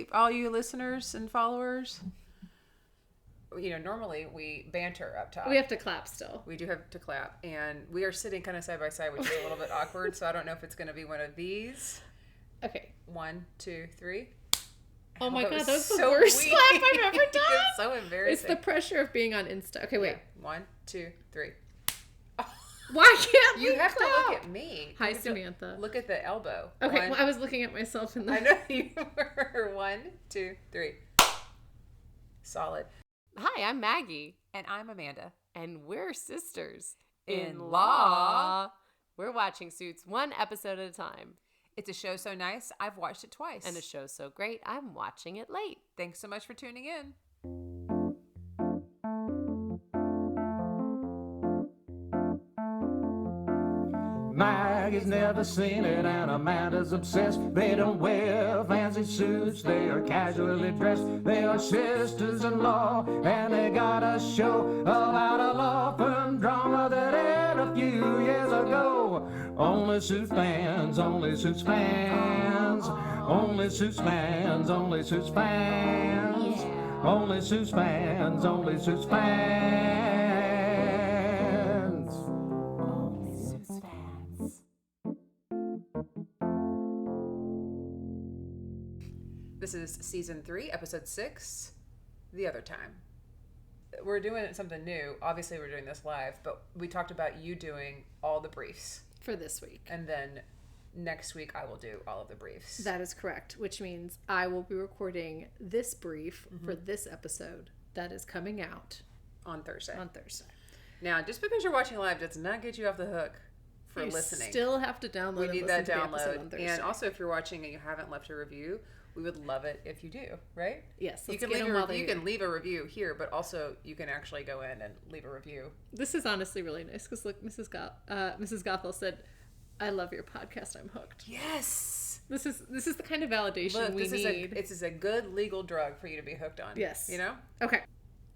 sleep, all you listeners and followers. You know, normally we banter up top. We have to clap still. We do have to clap. And we are sitting kind of side by side, which is a little bit awkward. So I don't know if it's going to be one of these. Okay. 1, 2, 3. Oh my God, that was the worst clap I've ever done. It's so embarrassing. It's the pressure of being on Insta. Okay, wait. Yeah. 1, 2, 3. Why can't you we have clap? to look at me. Hi, Samantha. Look at the elbow. Okay, well, I was looking at myself in the... I know you were. 1, 2, 3. Solid. Hi, I'm Maggie. And I'm Amanda. And we're sisters. In law. We're watching Suits one episode at a time. It's a show so nice, I've watched it twice. And a show so great, I'm watching it late. Thanks so much for tuning in. Maggie's never seen it and Amanda's obsessed. They don't wear fancy suits, they are casually dressed. They are sisters-in-law and they got a show about a law firm drama that aired a few years ago. Only Suits fans, only Suits fans, only Suits fans, only Suits fans, only Suits fans, only Suits fans. This is season 3, episode 6, The Other Time. We're doing something new. Obviously, we're doing this live, but we talked about you doing all the briefs. For this week. And then next week, I will do all of the briefs. That is correct, which means I will be recording this brief for this episode that is coming out on Thursday. Now, just because you're watching live does not get you off the hook for listening. You still have to download. We need that download. And also, if you're watching and you haven't left a review, we would love it if you do, right? Yes. You can leave a review here, but also you can actually go in and leave a review. This is honestly really nice because look, Mrs. Gothel said, "I love your podcast. I'm hooked." Yes. This is the kind of validation we need. This is a good legal drug for you to be hooked on. Yes. You know? Okay.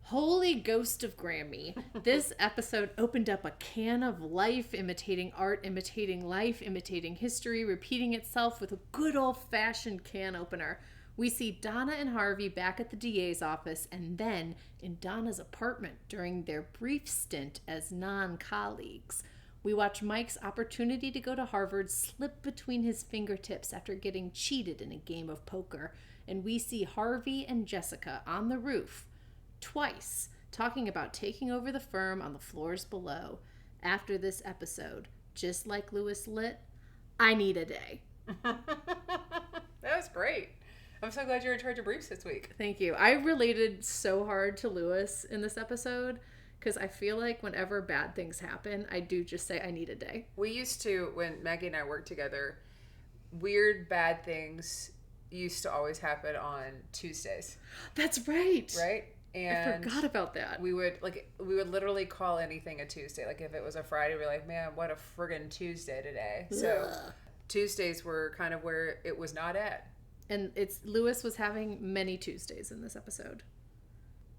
Holy Ghost of Grammy. This episode opened up a can of life, imitating art, imitating life, imitating history, repeating itself with a good old-fashioned can opener. We see Donna and Harvey back at the DA's office and then in Donna's apartment during their brief stint as non-colleagues. We watch Mike's opportunity to go to Harvard slip between his fingertips after getting cheated in a game of poker. And we see Harvey and Jessica on the roof twice, talking about taking over the firm on the floors below. After this episode, just like Lewis lit, I need a day. That was great. I'm so glad you're in charge of briefs this week. Thank you. I related so hard to Lewis in this episode because I feel like whenever bad things happen, I do just say I need a day. We used to, when Maggie and I worked together, weird bad things used to always happen on Tuesdays. That's right. Right? And I forgot about that. We would literally call anything a Tuesday. Like if it was a Friday, we're like, man, what a friggin' Tuesday today. So Tuesdays were kind of where it was not at. And Lewis was having many Tuesdays in this episode.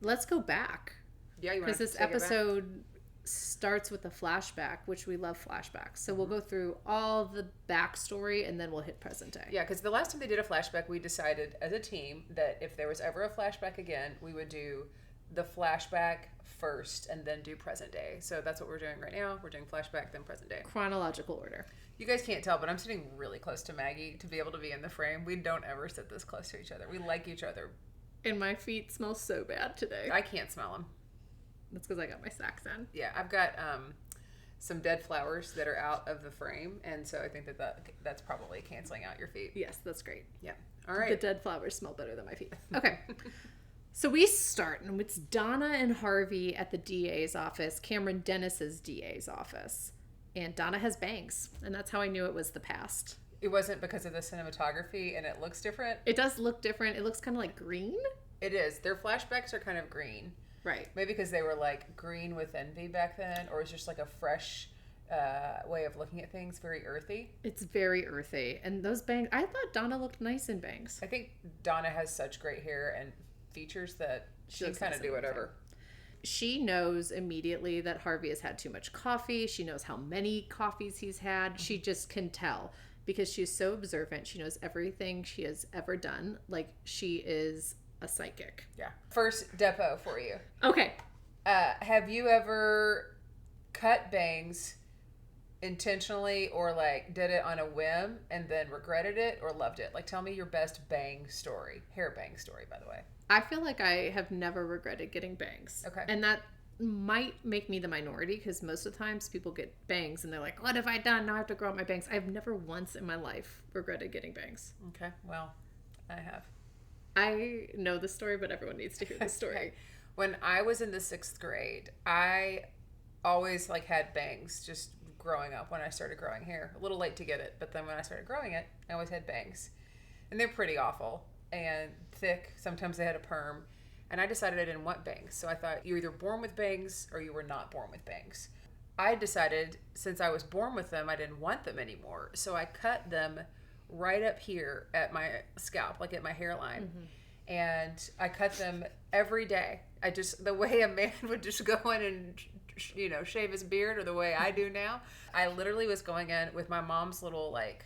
Let's go back. Yeah, you want to because this episode starts with a flashback, which we love flashbacks. So we'll go through all the backstory and then we'll hit present day. Yeah, because the last time they did a flashback, we decided as a team that if there was ever a flashback again, we would do the flashback first and then do present day. So that's what we're doing right now. We're doing flashback, then present day. Chronological order. You guys can't tell, but I'm sitting really close to Maggie to be able to be in the frame. We don't ever sit this close to each other. We like each other. And my feet smell so bad today. I can't smell them. That's because I got my socks on. Yeah, I've got some dead flowers that are out of the frame, and so I think that's probably canceling out your feet. Yes, that's great. Yeah. All right. The dead flowers smell better than my feet. Okay. So we start, and it's Donna and Harvey at the DA's office, Cameron Dennis's DA's office. And Donna has bangs, and that's how I knew it was the past. It wasn't because of the cinematography, and it looks different? It does look different. It looks kind of like green. It is. Their flashbacks are kind of green. Right. Maybe because they were like green with envy back then, or it's just like a fresh way of looking at things, very earthy. It's very earthy. And those bangs, I thought Donna looked nice in bangs. I think Donna has such great hair and features that she can kind of do whatever. She knows immediately that Harvey has had too much coffee. She knows how many coffees he's had. She just can tell because she's so observant. She knows everything she has ever done. Like, she is a psychic. Yeah. First depo for you. Okay. Have you ever cut bangs intentionally or like did it on a whim and then regretted it or loved it? Like, tell me your best bang story. Hair bang story, by the way. I feel like I have never regretted getting bangs. Okay. And that might make me the minority, because most of the times people get bangs and they're like, what have I done? Now I have to grow out my bangs. I've never once in my life regretted getting bangs. Okay. Well, I have. I know the story, but everyone needs to hear the story. Okay. When I was in the 6th grade, I always like had bangs just growing up when I started growing hair. A little late to get it, but then when I started growing it, I always had bangs. And they're pretty awful and thick. Sometimes they had a perm. And I decided I didn't want bangs. So I thought, you're either born with bangs or you were not born with bangs. I decided, since I was born with them, I didn't want them anymore. So I cut them right up here at my scalp, like at my hairline. Mm-hmm. And I cut them every day. The way a man would just go in and, shave his beard, or the way I do now, I literally was going in with my mom's little like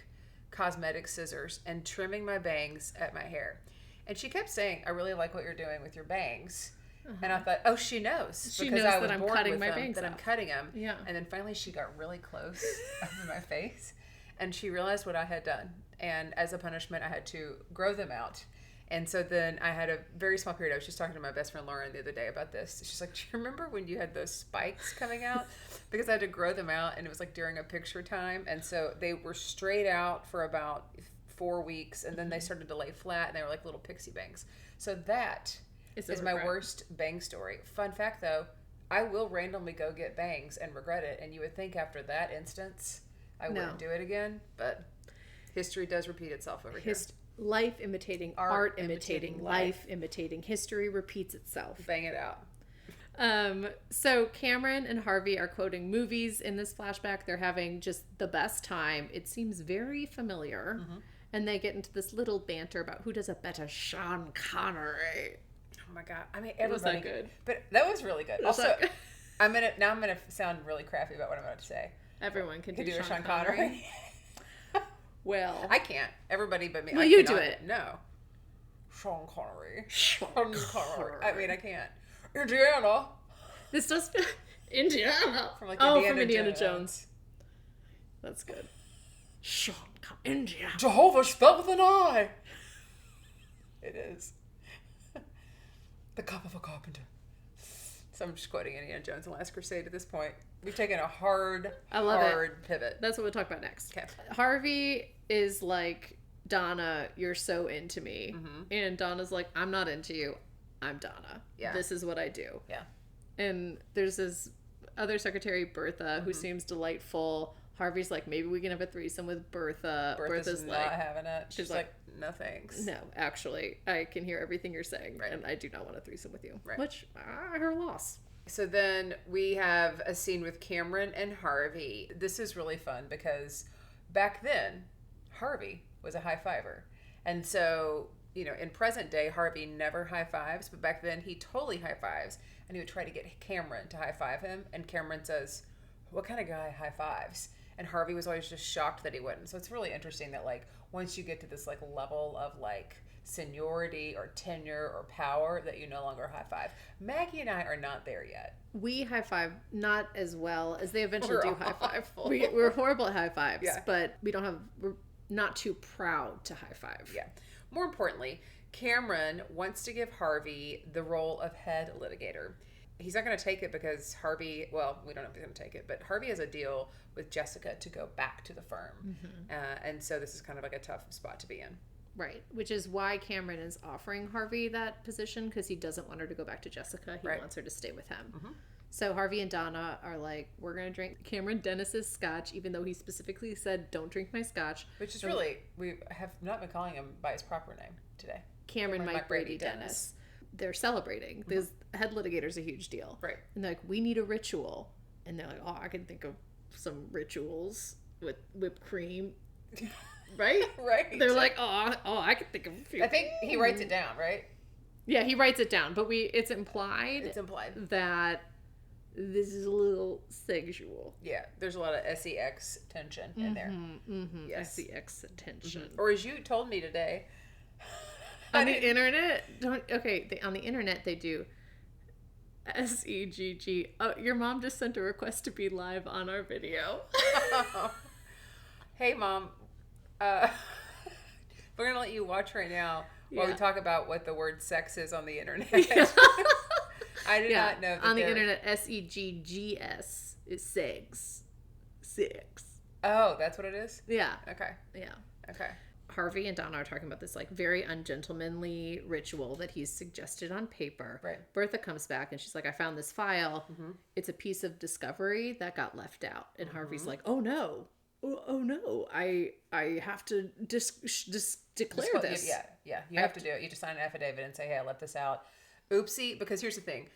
cosmetic scissors and trimming my bangs at my hair. And she kept saying, I really like what you're doing with your bangs. Uh-huh. And I thought, oh, she knows. She because knows I was that I'm born cutting with my them, bangs that I'm off. cutting them. Yeah. And then finally she got really close over my face. And she realized what I had done. And as a punishment, I had to grow them out. And so then I had a very small period. I was just talking to my best friend Lauren the other day about this. She's like, do you remember when you had those spikes coming out? Because I had to grow them out, and it was like during a picture time. And so they were straight out for about 4 weeks, and then they started to lay flat, and they were like little pixie bangs. So that is my worst bang story. Fun fact, though, I will randomly go get bangs and regret it. And you would think after that instance, I wouldn't do it again. But history does repeat itself over here. Life imitating art imitating life imitating history repeats itself. Bang it out. So Cameron and Harvey are quoting movies in this flashback. They're having just the best time. It seems very familiar. Mm-hmm. And they get into this little banter about who does a better Sean Connery. Oh my God. I mean, everybody. Was that good? But that was really good. Was also, I'm gonna sound really crappy about what I'm about to say. Everyone can do a Sean Connery. Well, I can't. Everybody but me. Well, I you cannot. do it. No. Sean Connery. Sean Connery. I mean, I can't. Indiana. This does feel Indiana. From Indiana Jones. That's good. Sean Connery. Indiana. Jehovah spelled with an I. It is. The cup of a carpenter. So I'm just quoting Indiana Jones and Last Crusade at this point. We've taken a hard pivot. That's what we'll talk about next. Okay. Harvey is like, Donna, you're so into me. Mm-hmm. And Donna's like, I'm not into you. I'm Donna. Yeah. This is what I do. Yeah. And there's this other secretary, Bertha, who seems delightful. Harvey's like, maybe we can have a threesome with Bertha. Bertha's not having it. She's like, no thanks. No, actually, I can hear everything you're saying, right. And I do not want a threesome with you. Right. Which, her loss. So then we have a scene with Cameron and Harvey. This is really fun because back then, Harvey was a high fiver. And so, in present day, Harvey never high fives, but back then he totally high fives. And he would try to get Cameron to high five him. And Cameron says, what kind of guy high fives? And Harvey was always just shocked that he wouldn't. So it's really interesting that once you get to this level of seniority or tenure or power, that you no longer high five. Maggie and I are not there yet. We high five not as well as they eventually do high five. We're horrible at high fives, but we're not too proud to high five. Yeah. More importantly, Cameron wants to give Harvey the role of head litigator. He's not going to take it because Harvey, well, we don't know if he's going to take it, but Harvey has a deal with Jessica to go back to the firm. Mm-hmm. And so this is kind of a tough spot to be in. Right, which is why Cameron is offering Harvey that position, because he doesn't want her to go back to Jessica. He wants her to stay with him. Mm-hmm. So Harvey and Donna are like, we're going to drink Cameron Dennis's scotch, even though he specifically said, don't drink my scotch. Which is really, we have not been calling him by his proper name today. Cameron Mike Brady Dennis. They're celebrating. Mm-hmm. This head litigator's a huge deal. Right. And they're like, we need a ritual. And they're like, oh, I can think of some rituals with whipped cream. Right? Right. They're like, oh, I can think of a few. I think he writes it down, right? Yeah, he writes it down, but it's implied. It's implied that this is a little sexual. Yeah, there's a lot of SEX tension in there. Yes. SEX tension. Or as you told me today, On the internet, on the internet they do SEGG. Oh, your mom just sent a request to be live on our video. hey mom, we're gonna let you watch right now while we talk about what the word sex is on the internet. I did not know that on the internet. SEGGS is sex. Oh, that's what it is? Yeah. Okay. Yeah. Okay. Harvey and Donna are talking about this like very ungentlemanly ritual that he's suggested on paper. Right. Bertha comes back and she's like, I found this file. It's a piece of discovery that got left out. And Harvey's like, oh no. Oh no. I have to declare this. Yeah. You have to do it. You have to sign an affidavit and say, hey, I left this out. Oopsie. Because here's the thing.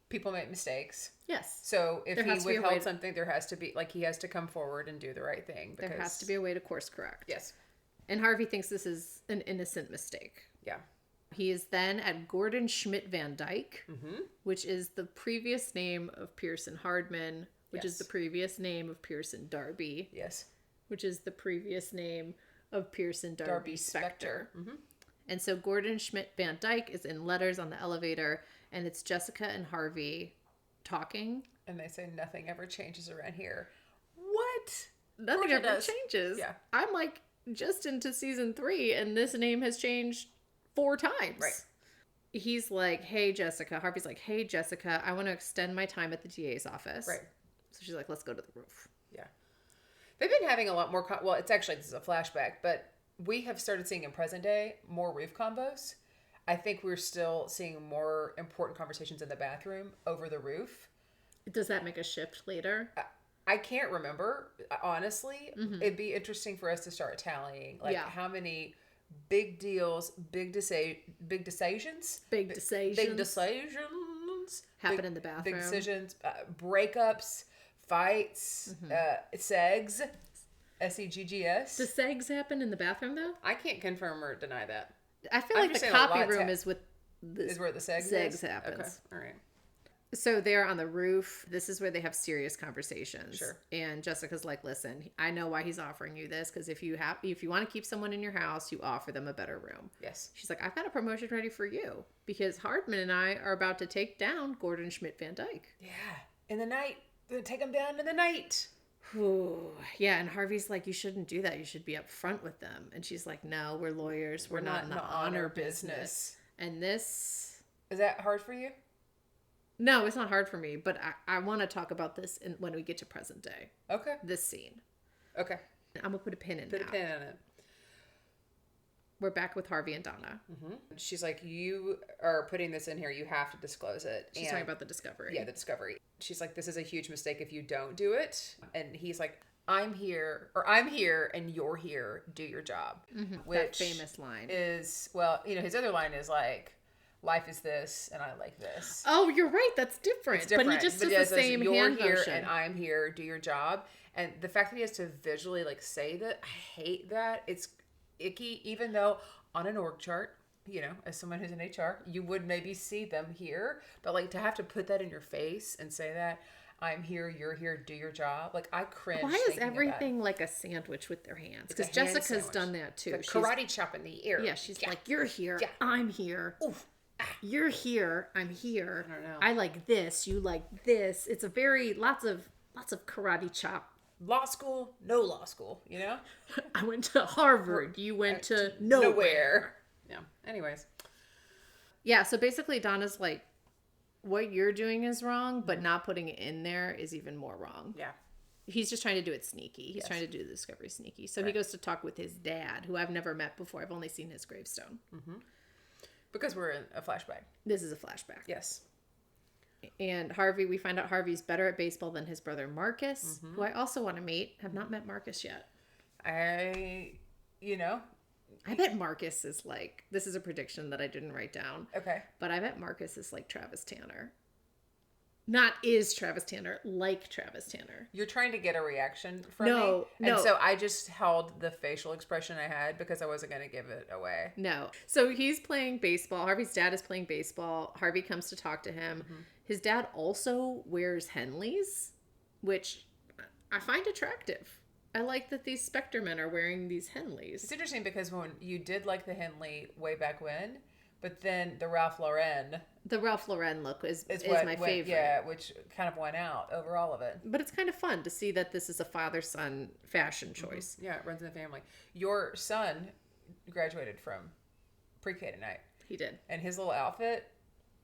People make mistakes. Yes. So if he withheld to... something, there has to be, like, he has to come forward and do the right thing. There has to be a way to course correct. Yes. And Harvey thinks this is an innocent mistake. Yeah. He is then at Gordon Schmidt Van Dyke, which is the previous name of Pearson Hardman, which is the previous name of Pearson Darby. Yes. Which is the previous name of Pearson Darby Spector. And so Gordon Schmidt Van Dyke is in letters on the elevator, and it's Jessica and Harvey talking. And they say nothing ever changes around here. What? Nothing ever changes. Yeah. I'm like just into season 3, and this name has changed 4 times. Right. He's like, hey, Jessica. Harvey's like, hey, Jessica, I want to extend my time at the DA's office. Right. So she's like, let's go to the roof. Yeah. They've been having a lot more, well, it's actually, this is a flashback, but we have started seeing in present day more roof combos. I think we're still seeing more important conversations in the bathroom over the roof. Does that make a shift later? I can't remember, honestly. It'd be interesting for us to start tallying, like how many big deals, big decisions happen in the bathroom. Big decisions, breakups, fights, segs, SEGGS. Does segs happen in the bathroom though? I can't confirm or deny that. I feel like the copy room is where the segs happens. Okay, all right. So they're on the roof. This is where they have serious conversations. Sure. And Jessica's like, listen, I know why he's offering you this, because if you want to keep someone in your house, you offer them a better room. Yes. She's like, I've got a promotion ready for you, because Hardman and I are about to take down Gordon Schmidt Van Dyke. Yeah. In the night. We're going to take them down in the night. Ooh. Yeah, and Harvey's like, you shouldn't do that. You should be up front with them. And she's like, no, we're lawyers. We're not in the honor business. And this... Is that hard for you? No, it's not hard for me, but I want to talk about this when we get to present day. Okay. This scene. Okay. I'm going to put a pin in Put a pin in it. We're back with Harvey and Donna. She's like, you are putting this in here. You have to disclose it. She's talking about the discovery. Yeah, the discovery. She's like, this is a huge mistake if you don't do it. And he's like, I'm here and you're here. Do your job. Which that famous line is, well, his other line is like, life is this and I like this. Oh, you're right. That's different. It's different. But he just does the same hand here motion. And I'm here. Do your job. And the fact that he has to visually like say that, I hate that. It's icky, even though on an org chart, as someone who's in HR, you would maybe see them here, but like to have to put that in your face and say that I'm here, you're here, do your job. Like I cringe. Why is everything like a sandwich with their hands? Because Jessica's done that too. She's karate chop in the ear. Yeah, she's like, you're here, I'm here. Oof. You're here, I'm here. I don't know. I like this, you like this. It's a very lots of karate chop. Law school, no law school, I went to Harvard. You went to nowhere. Yeah. Anyways. Yeah, so basically Donna's like, what you're doing is wrong, but not putting it in there is even more wrong. Yeah. He's just trying to do it sneaky. He's trying to do the discovery sneaky. So he goes to talk with his dad, who I've never met before. I've only seen his gravestone. Because we're in a flashback. This is a flashback. Yes. And we find out Harvey's better at baseball than his brother Marcus, who I also want to meet. Have not met Marcus yet. I bet Marcus is like, this is a prediction that I didn't write down. Okay. But I bet Marcus is like Travis Tanner. Not is Travis Tanner, like Travis Tanner. You're trying to get a reaction from me. No. And so I just held the facial expression I had because I wasn't going to give it away. No. So he's playing baseball. Harvey's dad is playing baseball. Harvey comes to talk to him. Mm-hmm. His dad also wears Henleys, which I find attractive. I like that these Spectre men are wearing these Henleys. It's interesting because when you did like the Henley way back when, but then the Ralph Lauren The Ralph Lauren look is what my went- favorite. Yeah, which kind of went out over all of it. But it's kind of fun to see that this is a father-son fashion choice. Yeah, it runs in the family. Your son graduated from pre-K tonight, He did. and his little outfit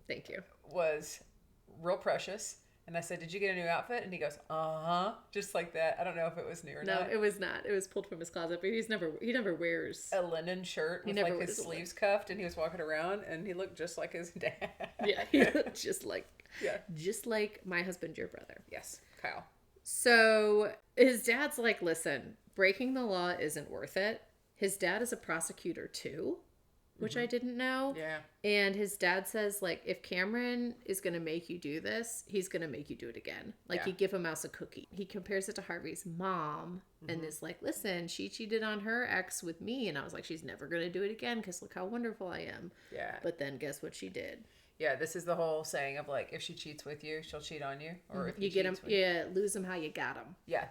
Thank you. was real precious. And I said, "Did you get a new outfit?" And he goes, "Uh-huh," just like that. I don't know if it was new or No, not. it was not. It was pulled from his closet, but he never wears. A linen shirt with never like wears his a linen. sleeves cuffed, and he was walking around, and he looked just like his dad. Yeah, he looked just like Yeah. my husband, your brother. Yes, Kyle. So his dad's like, listen, breaking the law isn't worth it. His dad is a prosecutor too, which I didn't know. Yeah. And his dad says, like, if Cameron is going to make you do this, he's going to make you do it again. Like, Yeah. you give a mouse a cookie. He compares it to Harvey's mom and is like, listen, she cheated on her ex with me. And I was like, she's never going to do it again because look how wonderful I am. Yeah. But then guess what she did? Yeah, this is the whole saying of like, if she cheats with you, she'll cheat on you. Or if You get him, cheats with- yeah, lose him how you got him. Yeah.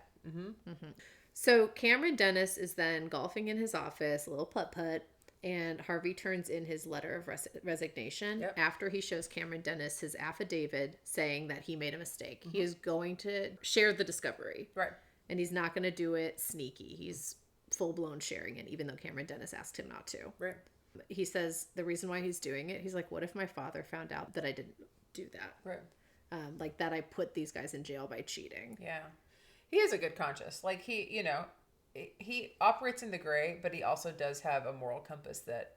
So Cameron Dennis is then golfing in his office, a little putt-putt, and Harvey turns in his letter of resignation Yep. after he shows Cameron Dennis his affidavit saying that he made a mistake. Mm-hmm. He is going to share the discovery, Right. and he's not going to do it sneaky. He's full-blown sharing it, even though Cameron Dennis asked him not to. Right. He says the reason why he's doing it, he's like, what if my father found out that I didn't do that? Right. Like that I put these guys in jail by cheating. Yeah. He has a good conscience. Like he operates in the gray, but he also does have a moral compass that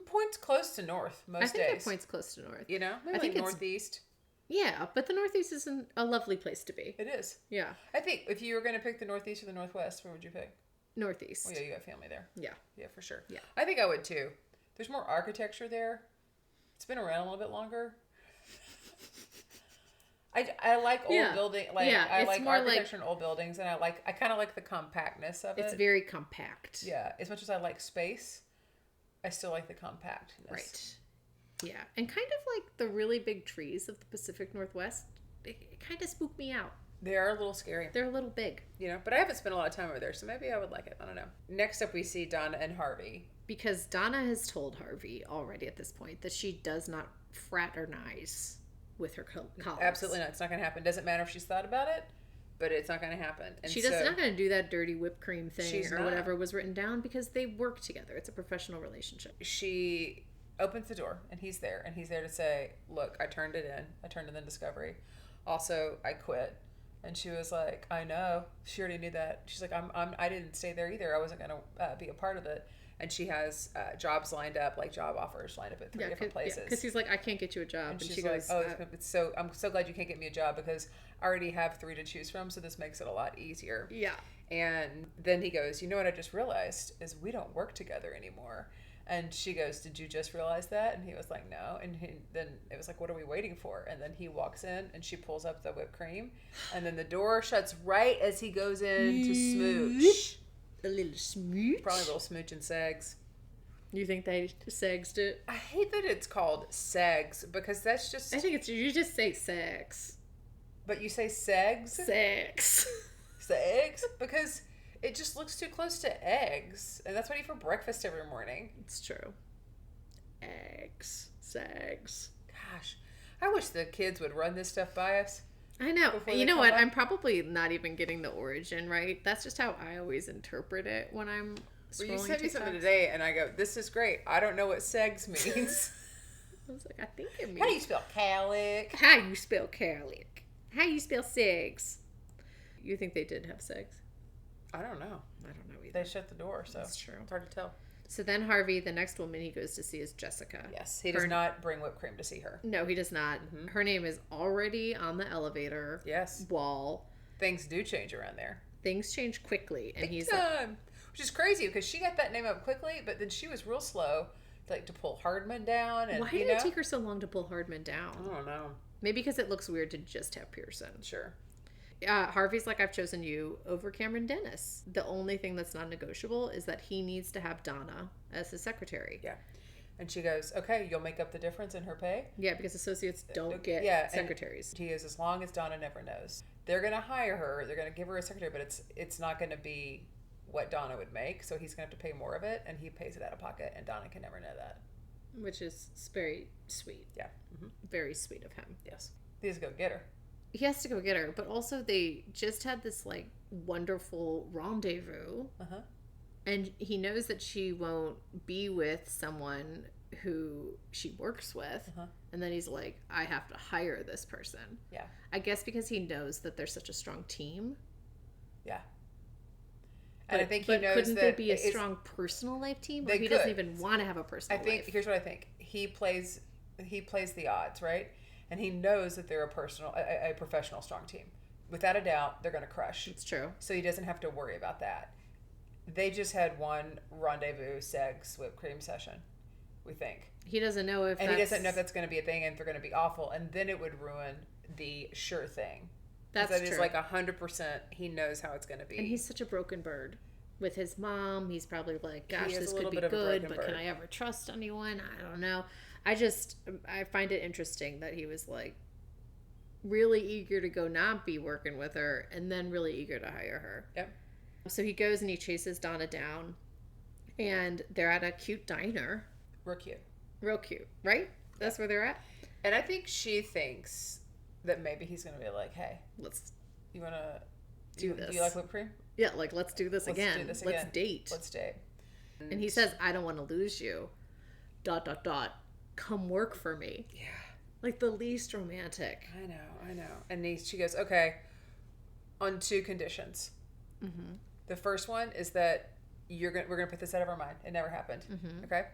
points close to north most I think days. it points close to north. You know, maybe I think like it's- northeast. Yeah, but the Northeast is a lovely place to be. It is. Yeah, I think if you were going to pick the northeast or the northwest, where would you pick? Northeast. Oh yeah, you got family there. Yeah. Yeah, for sure. Yeah. I think I would too. There's more architecture there. It's been around a little bit longer. I like old Yeah. building. Like Yeah, I it's like more like- architecture and old buildings, and I kind of like the compactness of It's it. very compact. Yeah, as much as I like space, I still like the compactness. Right. Yeah, and kind of like the really big trees of the Pacific Northwest, it kind of spook me out. They are a little scary, They're a little big you know. But I haven't spent a lot of time over there, so maybe I would like it. I don't know. Next up, we see Donna and Harvey. because Donna has told Harvey already at this point that she does not fraternize with her colleagues. Absolutely not. It's not going to happen. Doesn't matter if she's thought about it, but it's not going to happen. And She's so, not going to do that dirty whipped cream thing She's or not. whatever was written down because they work together. It's a professional relationship. She opens the door and he's there to say, look, I turned it in. I turned in the discovery. Also, I quit. And she was like, I know. She already knew that. She's like, I didn't stay there either. I wasn't going to be a part of it. And she has jobs lined up, like job offers lined up at three different places. Because he's like, I can't get you a job. And And she's she like, goes, oh, I'm so glad you can't get me a job because I already have 3 to choose from. So this makes it a lot easier. yeah. And then he goes, you know what I just realized is we don't work together anymore. And she goes, did you just realize that? And he was like, no. And then it was like, what are we waiting for? And then he walks in and she pulls up the whipped cream. And then the door shuts right as he goes in to smooch. A little smooch. Probably a little smooch and segs. You think they sexed it? I hate that it's called segs because that's just... I think it's, you just say sex. But you say segs? Sex. Segs? Because it just looks too close to eggs. And that's what I eat for breakfast every morning. It's true. Eggs. Sex. Gosh, I wish the kids would run this stuff by us. I know. Before You they know come what? up? I'm probably not even getting the origin right. That's just how I always interpret it when I'm Well, scrolling you sent me something TikToks. today, and I go, this is great. I don't know what segs means. I was like, I think it means... How do you spell calic? How you spell Catholic? How you spell segs? You think they did have segs? I don't know. I don't know either. They shut the door, so That's true. it's hard to tell. So then Harvey, the next woman he goes to see is Jessica. Yes, he does not bring whipped cream to see her. No, he does not. Her name is already on the elevator Yes, wall. things do change around there. Things change quickly, and he's Big like, time. Which is crazy because she got that name up quickly, but then she was real slow, to pull Hardman down. And why did it take her so long to pull Hardman down? I don't know. Maybe because it looks weird to just have Pearson. Sure. Harvey's like, I've chosen you over Cameron Dennis. The only thing that's non-negotiable is that he needs to have Donna as his secretary. Yeah. And she goes, okay, you'll make up the difference in her pay? Yeah, because associates don't get secretaries. He is, as long as Donna never knows. They're going to hire her. They're going to give her a secretary, but it's not going to be what Donna would make. So he's going to have to pay more of it, and he pays it out of pocket, and Donna can never know that. Which is very sweet. Yeah. Mm-hmm. Very sweet of him. Yes. He has to go get her. He has to go get her, but also they just had this like wonderful rendezvous. Uh-huh. And he knows that she won't be with someone who she works with. Uh-huh. And then he's like, I have to hire this person. Yeah. I guess because he knows that they're such a strong team. Yeah. But, and I think he knows couldn't that there be a strong personal life team? Or he doesn't even want to have a personal life? Here's what I think. He plays the odds, right? And he knows that they're a professional strong team. Without a doubt, they're going to crush. It's true. So he doesn't have to worry about that. They just had one rendezvous sex whipped cream session, we think. He doesn't know if he doesn't know if that's going to be a thing and if they're going to be awful. And then it would ruin the sure thing. That's true. It's like 100% he knows how it's going to be. And he's such a broken bird. With his mom, he's probably like, gosh, this could be bit of a good, broken but bird. can I ever trust anyone? I don't know. I find it interesting that he was like really eager to go not be working with her and then really eager to hire her. Yep. So he goes and he chases Donna down and they're at a cute diner. Real cute. Real cute, right? That's where they're at. And I think she thinks that maybe he's going to be like, hey, you want to do this. Do you like whipped cream? Yeah, like, let's do this again. Let's date. Let's date. And he says, I don't want to lose you. ... Come work for me. Yeah. Like the least romantic. I know. And she goes, okay, on 2 conditions. Mm-hmm. The first one is that we're gonna put this out of our mind. It never happened. Mm-hmm. Okay.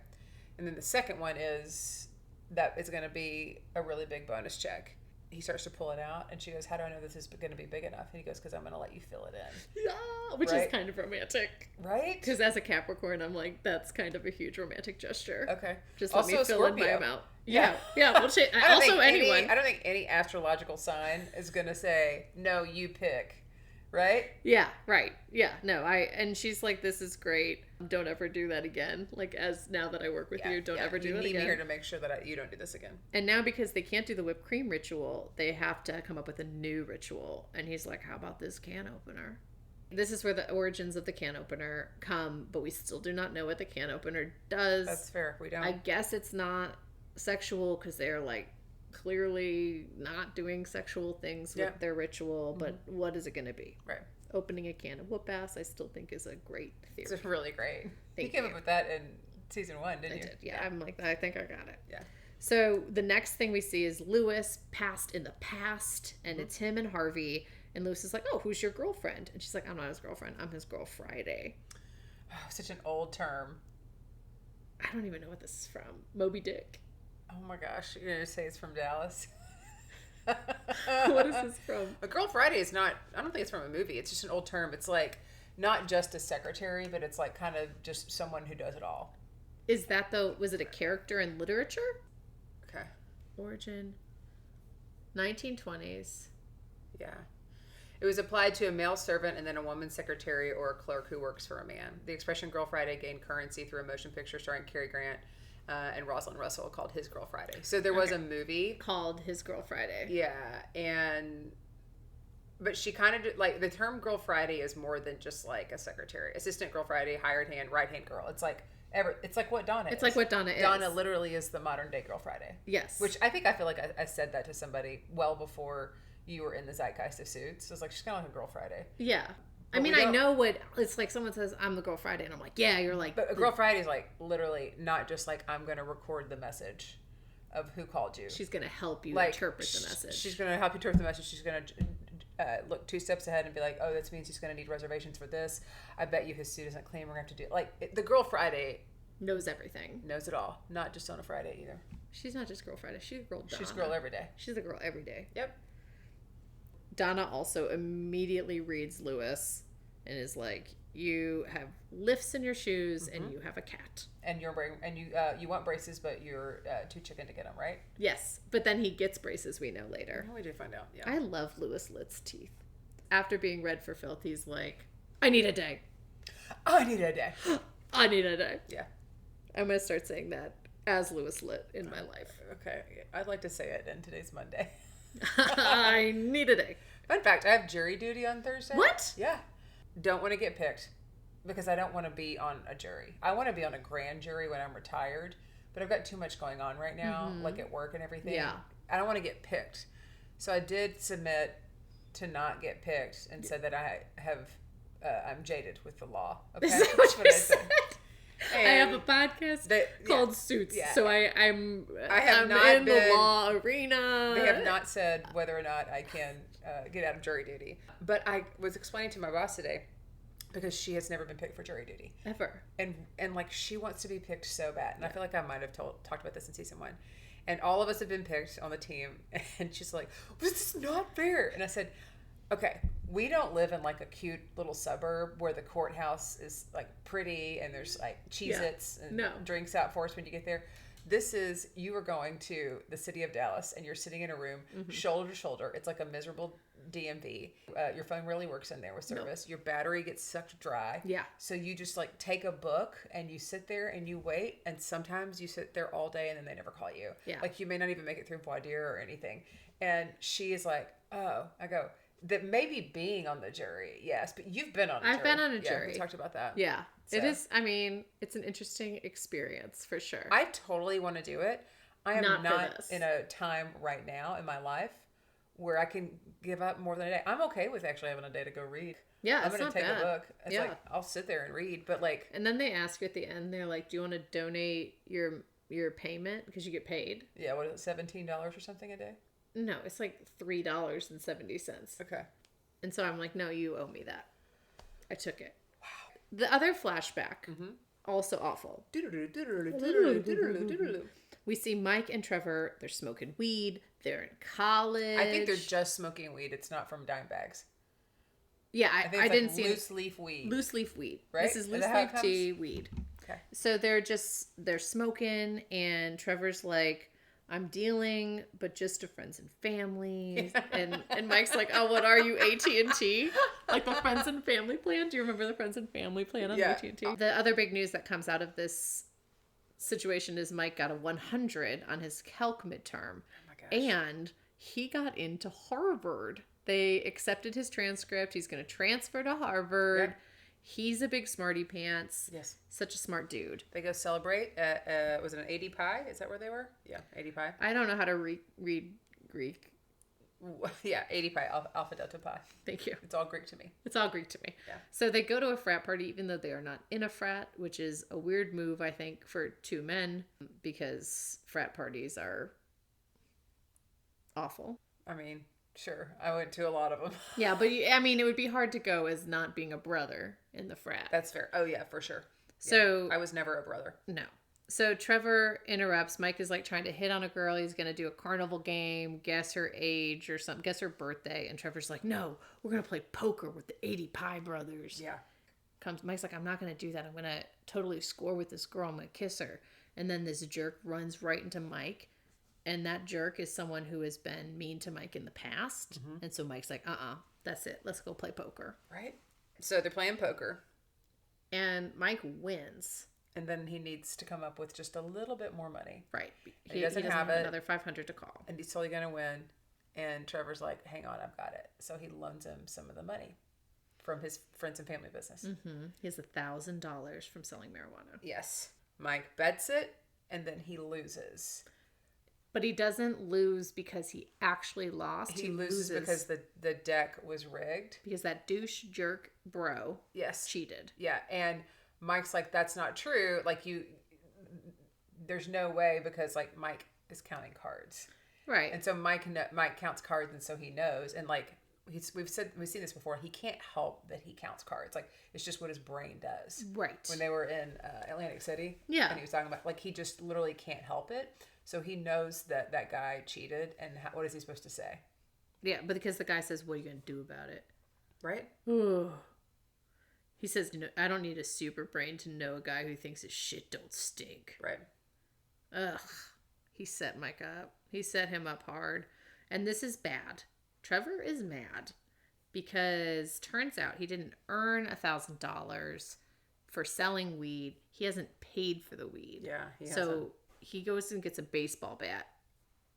And then the second one is that it's gonna be a really big bonus check. He starts to pull it out, and she goes, how do I know this is going to be big enough? And he goes, because I'm going to let you fill it in. Yeah, which is kind of romantic. Right? Because as a Capricorn, I'm like, that's kind of a huge romantic gesture. Okay. Just let me fill in my amount. Yeah. We'll I don't think any astrological sign is going to say, no, you pick. Right? Yeah, right. Yeah, no, and she's like, this is great. Don't ever do that again. Like, as now that I work with you, don't ever do that again. You need me here to make sure that you don't do this again. And now because they can't do the whipped cream ritual, they have to come up with a new ritual. And he's like, how about this can opener? This is where the origins of the can opener come, but we still do not know what the can opener does. That's fair. We don't. I guess it's not sexual because they're like clearly not doing sexual things with their ritual, but what is it going to be? Right. Opening a can of whoop ass, I still think is a great theory. It's really great. Thank you came up with that in season 1, didn't you? I did. Yeah, I'm like, I think I got it. Yeah. So the next thing we see is Lewis passed in the past, and it's him and Harvey. And Lewis is like, oh, who's your girlfriend? And she's like, I'm not his girlfriend. I'm his girl Friday. Oh, such an old term. I don't even know what this is from. Moby Dick. Oh my gosh. You're going to say it's from Dallas? What is this from? A Girl Friday is not, I don't think it's from a movie. It's just an old term. It's like not just a secretary, but it's like kind of just someone who does it all. Is that was it a character in literature? Okay. Origin. 1920s. Yeah. It was applied to a male servant and then a woman secretary or a clerk who works for a man. The expression Girl Friday gained currency through a motion picture starring Cary Grant and Rosalind Russell called His Girl Friday. So there was a movie called His Girl Friday. Yeah, but she kind of like the term Girl Friday is more than just like a secretary, assistant Girl Friday, hired hand, right hand girl. It's like what Donna is. It's like what Donna is. Donna literally is the modern day Girl Friday. Yes. Which I feel like I said that to somebody well before you were in the zeitgeist of Suits. It's like she's kind of like a Girl Friday. Yeah. I mean, I know what it's like. Someone says, I'm the Girl Friday. And I'm like, yeah, you're like. But a Girl Friday is like literally not just like, I'm going to record the message of who called you. She's going to help you like, interpret the message. She's going to help you interpret the message. She's going to look 2 steps ahead and be like, oh, this means he's going to need reservations for this. I bet you his suit isn't clean. We're going to have to do it. Like, the Girl Friday knows everything. Knows it all. Not just on a Friday either. She's not just Girl Friday. She's Girl Donna. She's Girl every day. She's a girl every day. Yep. Donna also immediately reads Lewis and is like, you have lifts in your shoes, and you have a cat. And you're wearing, and you want braces, but you're too chicken to get them, right? Yes, but then he gets braces, we know later. We do find out, yeah. I love Louis Litt's teeth. After being read for filth, he's like, I need a day. I need a day. I need a day. Yeah. I'm going to start saying that as Louis Litt in my life. Okay. I'd like to say it, and today's Monday. I need a day. Fun fact, I have jury duty on Thursday. What? Yeah. Don't want to get picked because I don't want to be on a jury. I want to be on a grand jury when I'm retired, but I've got too much going on right now, like at work and everything. Yeah. I don't want to get picked. So I did submit to not get picked and said that I'm jaded with the law. Okay? Is that what That's you said? I And have a podcast that- called yeah. Suits, Yeah. so I'm not in the been- law arena. They have not said whether or not I can get out of jury duty. But I was explaining to my boss today because she has never been picked for jury duty. Ever. And like she wants to be picked so bad. And I feel like I might have talked about this in season 1. And all of us have been picked on the team. And she's like, this is not fair. And I said, okay, we don't live in like a cute little suburb where the courthouse is like pretty and there's like Cheez-Its and drinks out for us when you get there. This is, you are going to the city of Dallas and you're sitting in a room shoulder to shoulder. It's like a miserable DMV. Your phone really works in there with service. Your battery gets sucked dry. Yeah. So you just like take a book and you sit there and you wait. And sometimes you sit there all day and then they never call you. Yeah. Like you may not even make it through voir dire or anything. And she is like, oh, I go, that maybe being on the jury, yes, but you've been on a jury. I've been on a Yeah, jury. we talked about that. Yeah. So. It is, I mean, it's an interesting experience for sure. I totally want to do it. I am Not for not this. in a time right now in my life where I can give up more than a day. I'm okay with actually having a day to go read. Yeah, I'm it's going to not take bad. a book. It's Yeah. like, I'll sit there and read, but like, And then they ask you at the end, they're like, do you want to donate your payment? Because you get paid. yeah, what is it, $17 or something a day? No, it's like $3.70. Okay. And so I'm like, no, you owe me that. I took it. Wow. The other flashback, also awful. We see Mike and Trevor, they're smoking weed. They're in college. I think they're just smoking weed. It's not from dime bags. Yeah, I think I it's didn't like see loose leaf weed. loose leaf weed. Right? This is Is loose that how leaf it tea weed. Okay. So they're smoking, and Trevor's like, I'm dealing, but just to friends and family. And Mike's like, oh, what are you, AT&T? Like the friends and family plan? Do you remember the friends and family plan on AT&T? The other big news that comes out of this situation is Mike got a 100 on his calc midterm. Oh my gosh. And he got into Harvard. They accepted his transcript. He's going to transfer to Harvard. Yep. He's a big smarty pants. Yes. Such a smart dude. They go celebrate at, was it an 80 Pi? Is that where they were? Yeah, 80 Pi. I don't know how to read Greek. Yeah, 80 Pi, Alpha Delta Pi. Thank you. It's all Greek to me. It's all Greek to me. Yeah. So they go to a frat party, even though they are not in a frat, which is a weird move, I think, for two men, because frat parties are awful. I mean, sure. I went to a lot of them. Yeah, but I mean, it would be hard to go as not being a brother in the frat. That's fair. Oh, yeah, for sure. So I was never a brother. no. So Trevor interrupts. Mike is like trying to hit on a girl. He's going to do a carnival game, guess her age or something, guess her birthday. And Trevor's like, no, we're going to play poker with the 80 Pi brothers. Yeah. Mike's like, I'm not going to do that. I'm going to totally score with this girl. I'm going to kiss her. And then this jerk runs right into Mike. And that jerk is someone who has been mean to Mike in the past. Mm-hmm. And so Mike's like, that's it. Let's go play poker. Right? So they're playing poker. And Mike wins. And then he needs to come up with just a little bit more money. Right. He doesn't have it. Another 500 to call. And he's totally going to win. And Trevor's like, hang on, I've got it. So he loans him some of the money from his friends and family business. Mm-hmm. He has $1,000 from selling marijuana. Yes. Mike bets it, and then he loses. But he doesn't lose because he actually lost. He loses because the deck was rigged. Because that douche jerk bro Yes. cheated. Yeah, and Mike's like, that's not true. Like, there's no way, because like Mike is counting cards. Right. And so Mike counts cards, and so he knows. And like we've seen this before. He can't help that he counts cards. Like, it's just what his brain does. Right. When they were in Atlantic City, Yeah. and he was talking about, like, he just literally can't help it. So he knows that guy cheated, and what is he supposed to say? Yeah, but because the guy says, what are you going to do about it? Right? Ooh. He says, I don't need a super brain to know a guy who thinks his shit don't stink. Right. Ugh. He set Mike up. He set him up hard. And this is bad. Trevor is mad because turns out he didn't earn $1,000 for selling weed. He hasn't paid for the weed. Yeah. So he goes and gets a baseball bat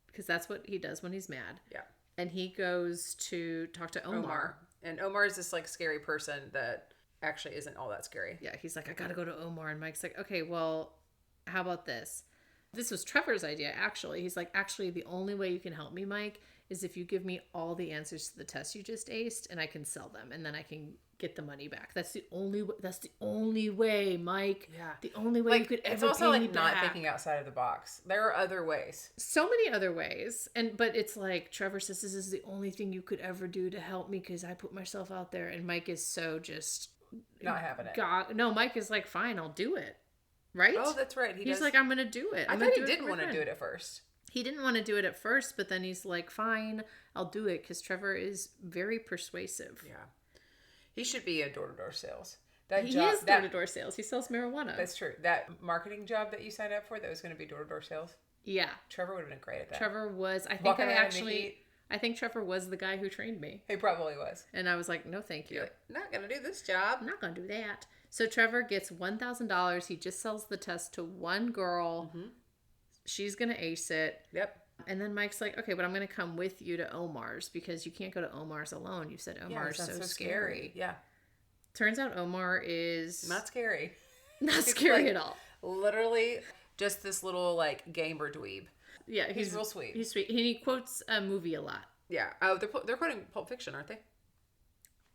because that's what he does when he's mad. Yeah. And he goes to talk to Omar. And Omar is this like scary person that actually isn't all that scary. Yeah, he's like, I gotta go to Omar. And Mike's like, okay, well, how about this? This was Trevor's idea, actually. He's like, actually, the only way you can help me, Mike, is if you give me all the answers to the tests you just aced and I can sell them and then I can get the money back. That's the only way, Mike. Yeah. The only way Like, you could ever it's also pay me like not back. thinking outside of the box. There are other ways. So many other ways. But it's like Trevor says this is the only thing you could ever do to help me because I put myself out there, and Mike is so just Not having it. God, no, Mike is like, fine, I'll do it. Right? Oh, that's right. He's like, I'm gonna do it. I thought he didn't want to do it at first. He didn't want to do it at first, but then he's like, fine, I'll do it, because Trevor is very persuasive. Yeah. He should be a door-to-door sales. He is door-to-door sales. He sells marijuana. That's true. That marketing job that you signed up for that was going to be door-to-door sales, Yeah. Trevor would have been great at that. Trevor was, I think Trevor was the guy who trained me. He probably was. And I was like, no, thank you. You're like, not going to do this job. I'm not going to do that. So Trevor gets $1,000. He just sells the test to one girl. Mm-hmm. She's going to ace it. Yep. And then Mike's like, okay, but I'm going to come with you to Omar's because you can't go to Omar's alone. You said Omar's it sounds so scary. Yeah. Turns out Omar is Not scary. not scary like- at all. Literally just this little like gamer dweeb. Yeah, He's real sweet. He's sweet. And he quotes a movie a lot. Yeah. Oh, they're quoting Pulp Fiction, aren't they?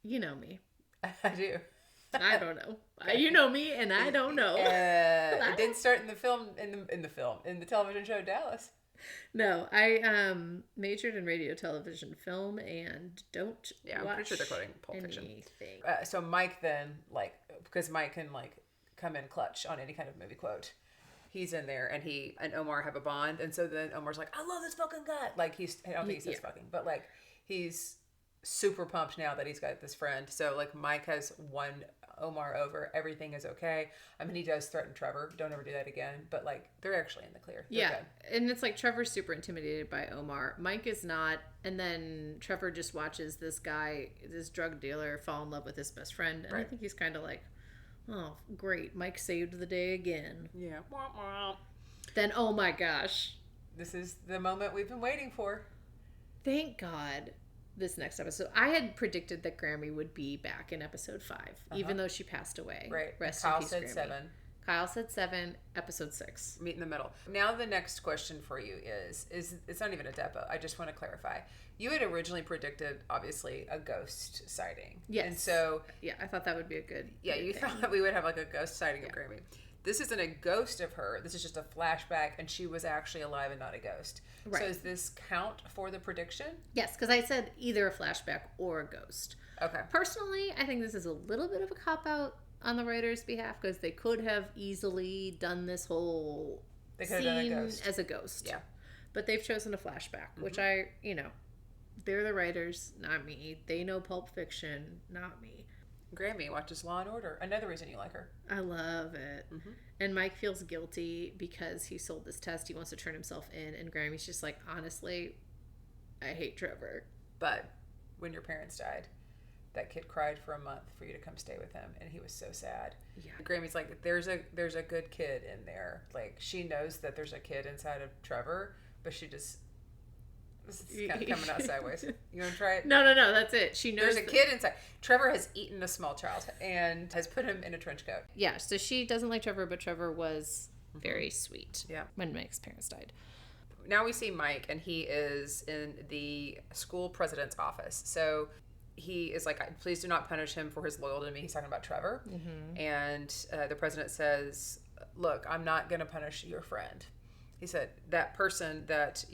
You know me. I do. I don't know. You know me, and I don't know. It didn't start in the television show Dallas. No, I majored in radio, television, film, and don't. Yeah, I'm pretty sure they're quoting Pulp Fiction. Anything. So Mike then, like, because Mike can like come in clutch on any kind of movie quote. He's in there, and he and Omar have a bond, and so then Omar's like, "I love this fucking guy." Like I don't think he says fucking, but like he's super pumped now that he's got this friend. So like Mike has won Omar over. Everything is okay. I mean, he does threaten Trevor. Don't ever do that again. But like they're actually in the clear. They're Yeah, good. and it's like Trevor's super intimidated by Omar. Mike is not, and then Trevor just watches this guy, this drug dealer, fall in love with his best friend, and I Right. think he's kind of like, oh, great, Mike saved the day again. Yeah. Womp womp. Then, oh my gosh, This is the moment we've been waiting for. thank God. This next episode, I had predicted that Grammy would be back in episode 5, even though she passed away. Right. Rest Kyle in peace, said Grammy. 7. Kyle said 7, episode 6. Meet in the middle. Now the next question for you is it's not even a depot. I just want to clarify. You had originally predicted, obviously, a ghost sighting. Yes. And so, Yeah, I thought that would be a good. yeah, good you thing. thought that we would have like a ghost sighting of Grammy. This isn't a ghost of her. This is just a flashback, and she was actually alive and not a ghost. Right. So does this count for the prediction? Yes, because I said either a flashback or a ghost. Okay. Personally, I think this is a little bit of a cop out on the writer's behalf because they could have easily done this whole They could have done a scene ghost. as a ghost. Yeah. But they've chosen a flashback, which they're the writers, not me. They know Pulp Fiction, not me. Grammy watches Law and Order. Another reason you like her. I love it. Mm-hmm. And Mike feels guilty because he sold this test. He wants to turn himself in. And Grammy's just like, honestly, I hate Trevor. But when your parents died, that kid cried for a month for you to come stay with him, and he was so sad. Yeah. Grammy's like, there's a good kid in there. Like, she knows that there's a kid inside of Trevor, but she just, this is kind of coming out sideways. You want to try it? No, that's it. She knows. There's a kid inside. Trevor has eaten a small child and has put him in a trench coat. Yeah, so she doesn't like Trevor, but Trevor was very sweet. Yeah. When Mike's parents died. Now we see Mike, and he is in the school president's office. So he is like, please do not punish him for his loyalty to me. He's talking about Trevor. Mm-hmm. And the president says, look, I'm not going to punish your friend. He said, that person that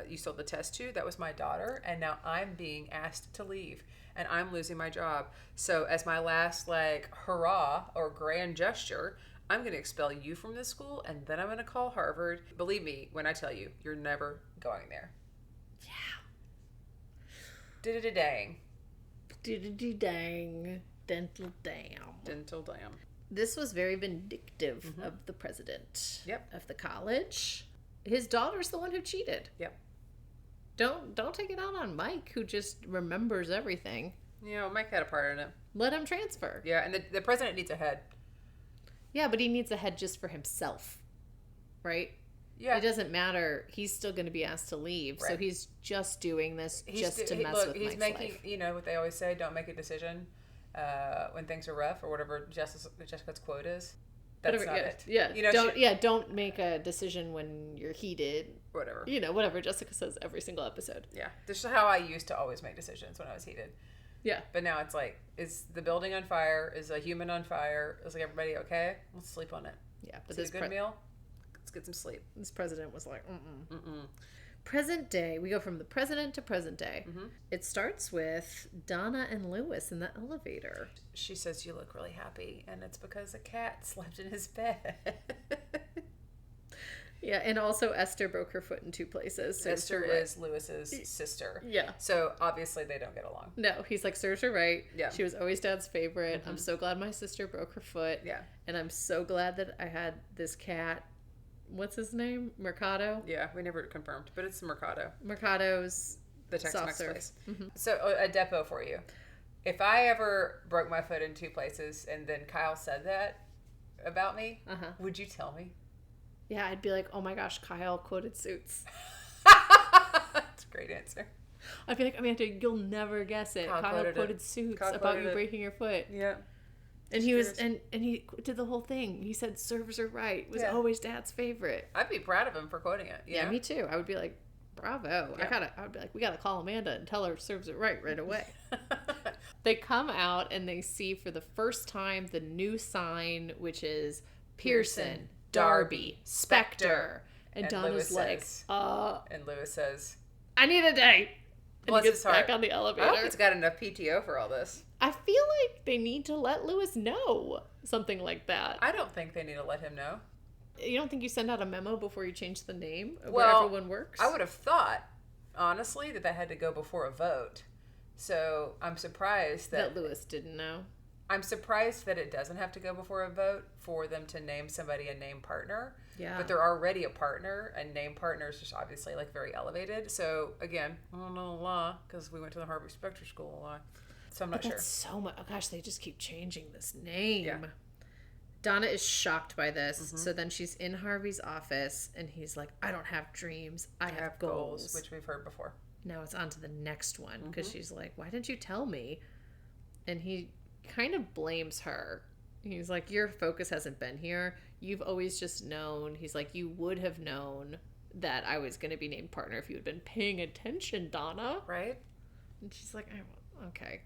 you sold the test to, that was my daughter, and now I'm being asked to leave, and I'm losing my job. So as my last, like, hurrah or grand gesture, I'm going to expel you from this school, and then I'm going to call Harvard. Believe me when I tell you, you're never going there. Yeah. Did-a-dang. Dang. dental dam. Dental dam. This was very vindictive of the president Yep. of the college. His daughter's the one who cheated. Yep. Don't take it out on Mike, who just remembers everything. You know, Mike had a part in it. Let him transfer. Yeah, and the president needs a head. Yeah, but he needs a head just for himself, right? Yeah. It doesn't matter. He's still going to be asked to leave, so Right. he's just doing this to mess with he's Mike's making, life. you know what they always say, don't make a decision when things are rough, or whatever Jessica's quote is. That's Whatever, not yeah, it. Yeah, You know, don't make a decision when you're heated. Whatever. You know, whatever Jessica says every single episode. Yeah. This is how I used to always make decisions when I was heated. Yeah. But now it's like, is the building on fire? Is a human on fire? Is like everybody okay? Let's sleep on it. Yeah, but Is it a good meal? Let's get some sleep. This president was like, Present day. We go from the president to present day. It starts with Donna and Lewis in the elevator. She says, you look really happy, and it's because a cat slept in his bed. Yeah, and also Esther broke her foot in 2 places. So Esther is Lewis's sister. Yeah. So obviously they don't get along. No, he's like, serves her right. Yeah. She was always Dad's favorite. I'm so glad my sister broke her foot. Yeah. And I'm so glad that I had this cat. What's his name? Mercado? Yeah, we never confirmed, but it's Mercado, Mercado's the Tex-Mex soft serve. place. So a depot for you. If I ever broke my foot in 2 places and then Kyle said that about me, would you tell me? Yeah, I'd be like, oh my gosh, Kyle quoted Suits. That's a great answer. I'd be like, Amanda, you'll never guess it. Kyle quoted Suits Kyle about quoted you it. breaking your foot. Yeah. And he was, and he did the whole thing. He said, serves her right. It was Yeah. always Dad's favorite. I'd be proud of him for quoting it. Yeah, me too. I would be like, bravo. Yeah. I would be like, we gotta call Amanda and tell her serves it right away. They come out and they see for the first time the new sign, which is Pearson, Darby, Spectre. And Donna's Lewis like, says, I and Lewis says, need a day. And bless he gets his heart. back on the I elevator. hope it's got enough PTO for all this. I feel like they need to let Lewis know something like that. I don't think they need to let him know. You don't think you send out a memo before you change the name where Well, everyone works? I would have thought, honestly, that had to go before a vote. So I'm surprised that Lewis didn't know. I'm surprised that it doesn't have to go before a vote for them to name somebody a name partner. Yeah. But they're already a partner, and name partner is just obviously like very elevated. So again, I don't know the law because we went to the Harvey Specter School a lot. So I'm not sure. That's so much. Oh gosh, they just keep changing this name. Yeah. Donna is shocked by this. So then she's in Harvey's office and he's like, I don't have dreams. I have goals. which we've heard before. Now it's on to the next one because she's like, why didn't you tell me? And he kind of blames her. He's like, your focus hasn't been here. You've always just known. He's like, you would have known that I was going to be named partner if you had been paying attention, Donna. Right? And she's like, oh, okay.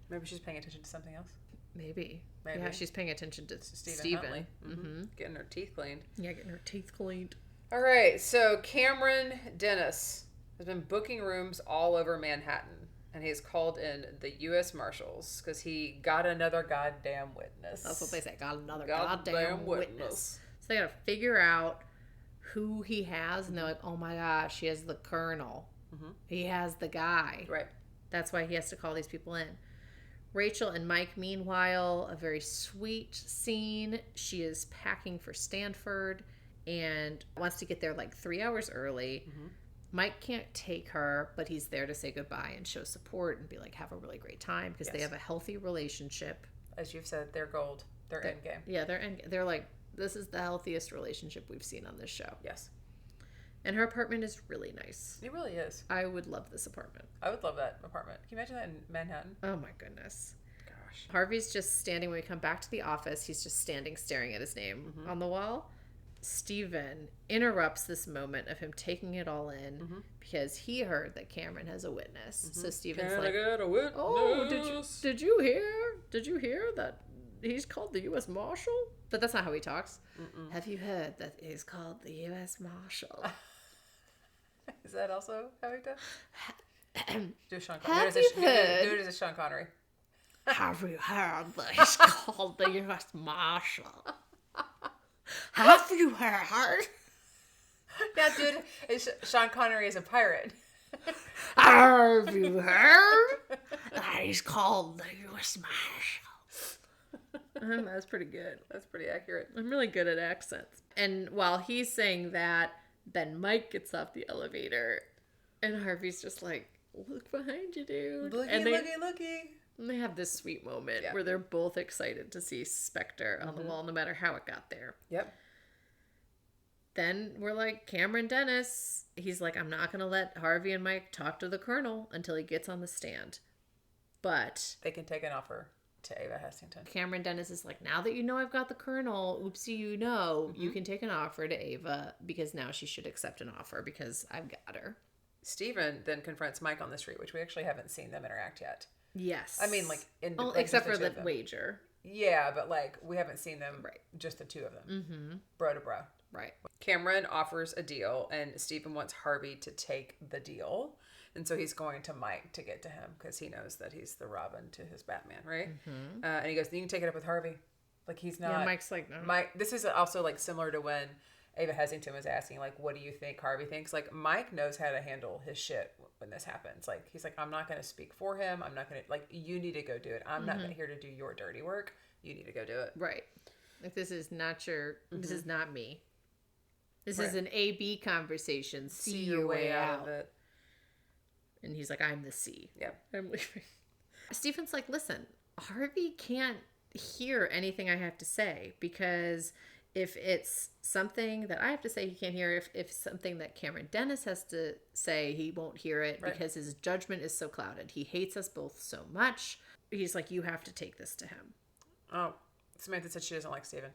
Maybe she's paying attention to something else. Maybe. Maybe. Yeah, she's paying attention to Stephen Steven. Huntley. Getting her teeth cleaned. Yeah, getting her teeth cleaned. All right, so Cameron Dennis has been booking rooms all over Manhattan, and he's called in the U.S. Marshals because he got another goddamn witness. That's what they say. Got another Goddamn goddamn witness. witness. So they got to figure out who he has, and they're like, oh my gosh, he has the colonel. He has the guy. Right. That's why he has to call these people in. Rachel and Mike, meanwhile, a very sweet scene. She is packing for Stanford and wants to get there like 3 hours early. Mike can't take her, but he's there to say goodbye and show support and be like, have a really great time because they have a healthy relationship. As you've said, they're gold. They're end game. Yeah, they're like, this is the healthiest relationship we've seen on this show. Yes. And her apartment is really nice. It really is. I would love this apartment. I would love that apartment. Can you imagine that in Manhattan? Oh my goodness. Gosh. Harvey's just standing, when we come back to the office, he's just standing staring at his name on the wall. Steven interrupts this moment of him taking it all in because he heard that Cameron has a witness. So Steven's Can like, I get a witness? oh, did you hear that he's called the U.S. Marshal? But that's not how he talks. Have you heard that he's called the U.S. Marshal? Is that also how he does? Do a Sean Have Connery. you heard? Do it as a Sean Connery. Have you heard that he's called the U.S. Marshal? Have you heard? Yeah, dude, Sean Connery is a pirate. Have you heard that Daddy's called the U.S. Marshal. That's pretty good. That's pretty accurate. I'm really good at accents. And while he's saying that, then Mike gets off the elevator, and Harvey's just like, look behind you, dude. Looky, And looky. and they have this sweet moment Yeah. where they're both excited to see Spectre on the wall, no matter how it got there. Yep. Then we're like, Cameron Dennis, he's like, I'm not going to let Harvey and Mike talk to the Colonel until he gets on the stand. But They can take an offer to Ava Hestington. Cameron Dennis is like, now that you know I've got the Colonel, oopsie you know, you can take an offer to Ava because now she should accept an offer because I've got her. Stephen then confronts Mike on the street, which we actually haven't seen them interact yet. Yes. I mean, like, in Oh, like, except just for two the of them. wager. Yeah, but like we haven't seen them. Right. Just the two of them. Mm-hmm. Bro to bro. Right. Cameron offers a deal, and Stephen wants Harvey to take the deal. And so he's going to Mike to get to him because he knows that he's the Robin to his Batman, right? Mm-hmm. And he goes, you can take it up with Harvey. Like, he's not... Yeah, Mike's like, no. Mike, this is also, like, similar to when Ava Hesington was asking, like, what do you think Harvey thinks? Like, Mike knows how to handle his shit when this happens. Like, he's like, I'm not going to speak for him. I'm not going to... Like, you need to go do it. I'm not here to do your dirty work. You need to go do it. Right. If this is not your... This is not me. This Right. is an A-B conversation. See your way out. of it. And he's like, I'm the C. Yep. I'm leaving. Stephen's like, listen, Harvey can't hear anything I have to say because if it's something that I have to say, he can't hear. If something that Cameron Dennis has to say, he won't hear it Right. because his judgment is so clouded. He hates us both so much. He's like, you have to take this to him. Oh, Samantha said she doesn't like Steven.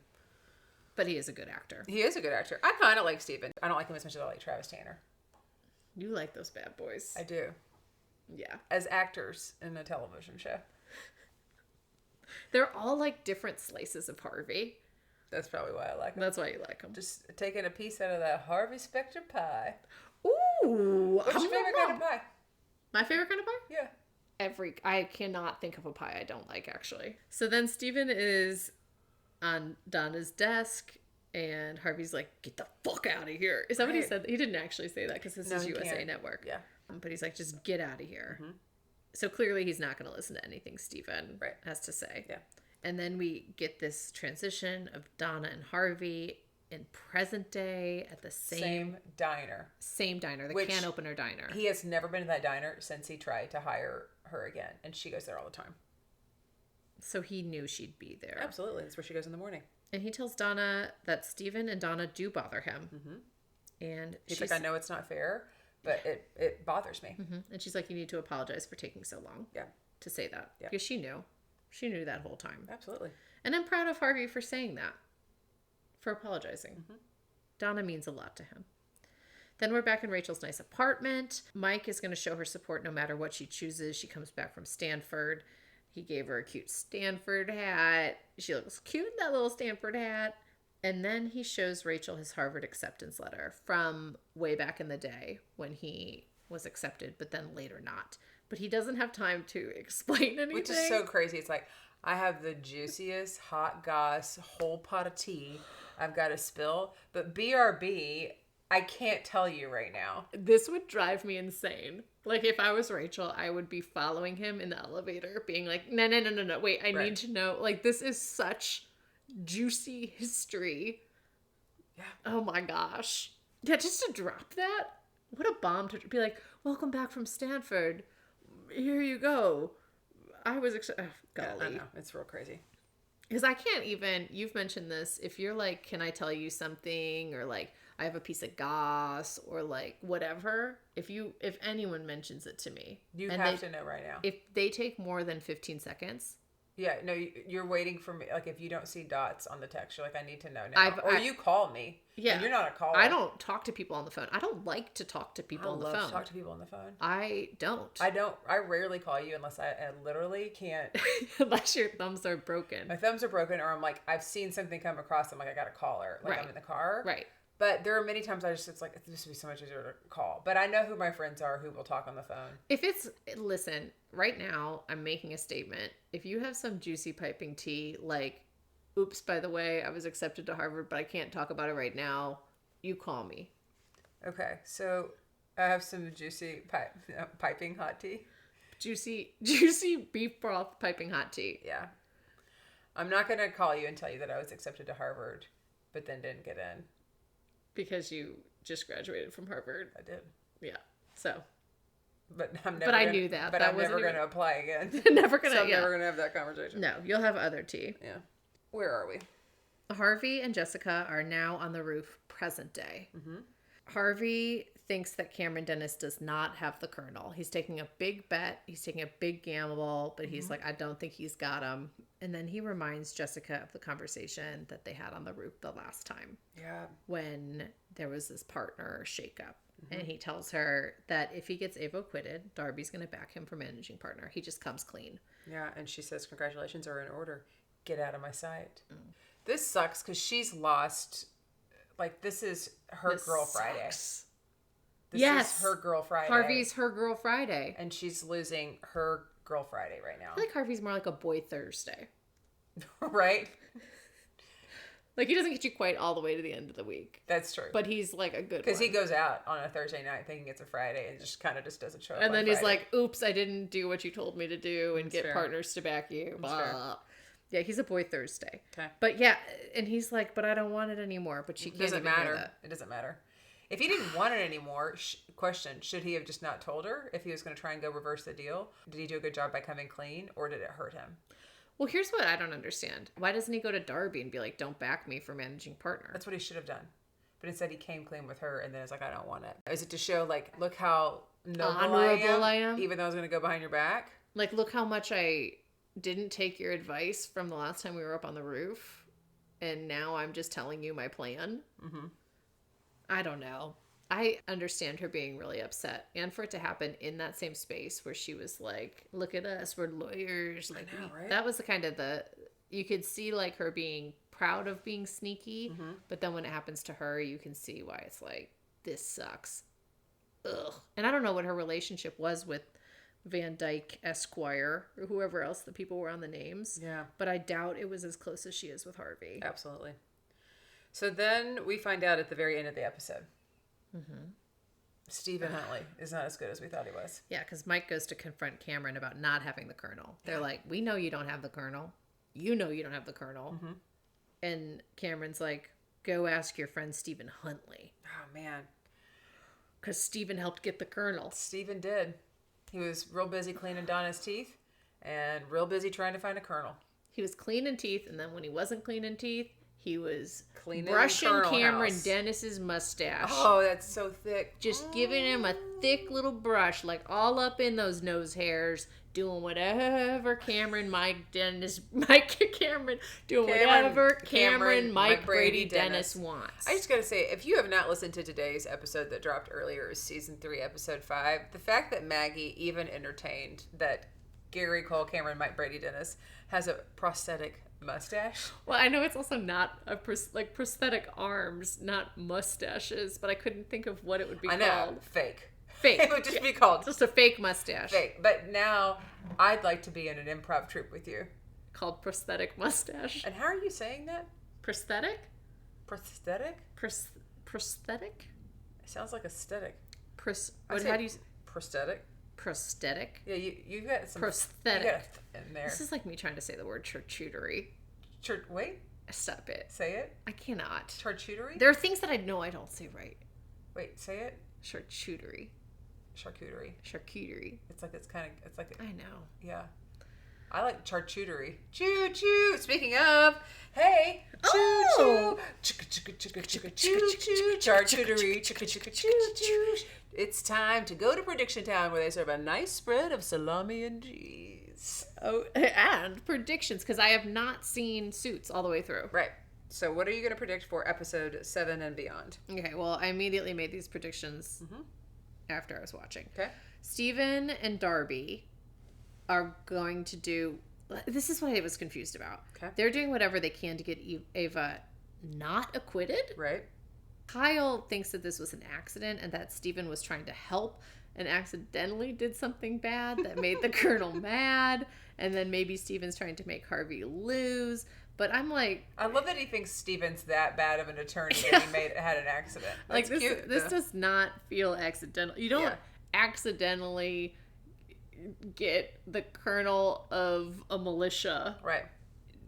But he is a good actor. He is a good actor. I kind of like Steven. I don't like him as much as I like Travis Tanner. You like those bad boys. I do. Yeah. As actors in a television show. They're all like different slices of Harvey. That's probably why I like him. That's why you like them. Just taking a piece out of that Harvey Specter pie. Ooh. What's your favorite kind of pie? My favorite kind of pie? Yeah. I cannot think of a pie I don't like, actually. So then Stephen is on Donna's desk, and Harvey's like, get the fuck out of here. Is that what he Right. said? He didn't actually say that because this No, is he USA can't. Network. Yeah. But he's like, just get out of here. Mhm. So clearly he's not going to listen to anything Stephen Right. has to say. Yeah. And then we get this transition of Donna and Harvey in present day at the same diner. diner, the Which can opener diner. He has never been to that diner since he tried to hire her again. And she goes there all the time. So he knew she'd be there. Absolutely. That's where she goes in the morning. And he tells Donna that Stephen and Donna do bother him. And He's she's like, I know it's not fair, but it bothers me. And she's like, you need to apologize for taking so long Yeah. to say that. Yeah. Because she knew. She knew that whole time. Absolutely. And I'm proud of Harvey for saying that. For apologizing. Donna means a lot to him. Then we're back in Rachel's nice apartment. Mike is going to show her support no matter what she chooses. She comes back from Stanford. He gave her a cute Stanford hat. She looks cute in that little Stanford hat. And then he shows Rachel his Harvard acceptance letter from way back in the day when he was accepted, but then later not. But he doesn't have time to explain anything. Which is so crazy. It's like, I have the juiciest hot goss whole pot of tea I've got to spill, but BRB, I can't tell you right now. This would drive me insane. Like, if I was Rachel, I would be following him in the elevator, being like, no, wait, I Right. need to know. Like, this is such juicy history. Yeah. Oh my gosh. Yeah, just to drop that, what a bomb to be like, welcome back from Stanford. Here you go. I was Yeah, I golly. know. It's real crazy. Because I can't even, you've mentioned this, if you're like, can I tell you something? Or like, I have a piece of goss or like whatever. If anyone mentions it to me. You and have to know right now. If they take more than 15 seconds. Yeah, no, you're waiting for me. Like, if you don't see dots on the text, you're like, I need to know now. You call me. Yeah. And you're not a caller. I don't talk to people on the phone. I don't like to talk to people on the love phone. to talk to people on the phone. I don't. I rarely call you unless I literally can't. Unless your thumbs are broken. My thumbs are broken, or I'm like, I've seen something come across. I'm like, I got to call her. Like, Right. I'm in the car. Right. But there are many times it's like, this would be so much easier to call. But I know who my friends are who will talk on the phone. Listen, right now, I'm making a statement. If you have some juicy piping tea, like, oops, by the way, I was accepted to Harvard, but I can't talk about it right now, you call me. Okay, so I have some juicy piping hot tea. Juicy beef broth piping hot tea. Yeah. I'm not going to call you and tell you that I was accepted to Harvard, but then didn't get in. Because you just graduated from Harvard. I did. Yeah. So. But I'm never. But I gonna, knew that. But That I'm wasn't never even- going to apply again. never gonna. So I'm Yeah. never going to have that conversation. No, you'll have other tea. Yeah. Where are we? Harvey and Jessica are now on the roof, present day. Harvey thinks that Cameron Dennis does not have the Colonel. He's taking a big bet. He's taking a big gamble, but he's like, I don't think he's got him. And then he reminds Jessica of the conversation that they had on the roof the last time Yeah. when there was this partner shakeup. And he tells her that if he gets Avo acquitted, Darby's going to back him for managing partner. He just comes clean. Yeah. And she says, congratulations are in order. Get out of my sight. This sucks because she's lost. Like, this is her This Girl Friday. sucks. This Yes. is her Girl Friday. Harvey's her girl Friday. And she's losing her Girl Friday right now. I feel like Harvey's more like a boy Thursday. Right? Like, he doesn't get you quite all the way to the end of the week. That's true. But he's like a good one. Because he goes out on a Thursday night thinking it's a Friday and just kind of just doesn't show up. And on then he's Friday. like, oops, I didn't do what you told me to do and That's get fair. partners to back you. That's fair. Blah. Yeah, he's a boy Thursday. Okay. But yeah, and he's like, but I don't want it anymore. But she It can't doesn't even hear matter. that. It doesn't matter. If he didn't want it anymore, question, should he have just not told her if he was going to try and go reverse the deal? Did he do a good job by coming clean or did it hurt him? Well, here's what I don't understand. Why doesn't he go to Darby and be like, don't back me for managing partner? That's what he should have done. But instead he came clean with her and then it's like, I don't want it. Is it to show like, look how noble Honorable I am? even though I was going to go behind your back? Like, look how much I didn't take your advice from the last time we were up on the roof. And now I'm just telling you my plan. Mm-hmm. I don't know. I understand her being really upset and for it to happen in that same space where she was like, look at us, we're lawyers. Like, know, right? that was the kind of you could see like her being proud of being sneaky, but then when it happens to her, you can see why it's like, this sucks. Ugh. And I don't know what her relationship was with Van Dyke Esquire or whoever else the people were on the names. Yeah. But I doubt it was as close as she is with Harvey. Absolutely. So then we find out at the very end of the episode. Stephen Huntley is not as good as we thought he was. Yeah, because Mike goes to confront Cameron about not having the Colonel. They're like, we know you don't have the Colonel. You know you don't have the Colonel. And Cameron's like, go ask your friend Stephen Huntley. Oh, man. Because Stephen helped get the Colonel. Stephen did. He was real busy cleaning Donna's teeth and real busy trying to find a kernel. He was cleaning teeth, and then when he wasn't cleaning teeth, he was Cleaning brushing Colonel Cameron House. Dennis's mustache. Oh, that's so thick. Just giving him a thick little brush, like all up in those nose hairs, doing whatever Cameron, Mike, Dennis, Mike, Cameron, doing whatever Cameron, Mike, Brady, Dennis wants. I just gotta say, if you have not listened to today's episode that dropped earlier, it was season 3, episode 5. The fact that Maggie even entertained that Gary Cole, Cameron, Mike, Brady, Dennis has a prosthetic mustache. Well, I know it's also not a prosthetic arms, not mustaches, but I couldn't think of what it would be I know, called. fake. Fake. It would just be called Just a fake mustache. fake. But now I'd like to be in an improv troupe with you. Called prosthetic mustache. And how are you saying that? Prosthetic? Prosthetic? Prosthetic? It sounds like aesthetic. How do you... Prosthetic? Prosthetic? Yeah, you got some Prosthetic. You got in there. This is like me trying to say the word charcuterie. Wait, Stop it. say it. I cannot. Charcuterie? There are things that I know I don't say right. Wait, say it. Charcuterie. Charcuterie. Charcuterie. It's like I know. yeah. I like charcuterie. Choo choo. Speaking of, hey, choo choo, chicka chicka chicka chicka choo choo, charcuterie, chicka chicka choo choo. It's time to go to Prediction Town where they serve a nice spread of salami and cheese. Oh, and predictions, because I have not seen Suits all the way through. Right. So what are you going to predict for episode 7 and beyond? Okay, well, I immediately made these predictions after I was watching. Okay. Steven and Darby are going to do... This is what I was confused about. Okay. They're doing whatever they can to get Ava not acquitted. Right. Kyle thinks that this was an accident and that Steven was trying to help and accidentally did something bad that made the Colonel mad. And then maybe Steven's trying to make Harvey lose. But I'm like... I love that he thinks Steven's that bad of an attorney that he had an accident. That's like, cute. this does not feel accidental. You don't Yeah. accidentally get the colonel of a militia Right.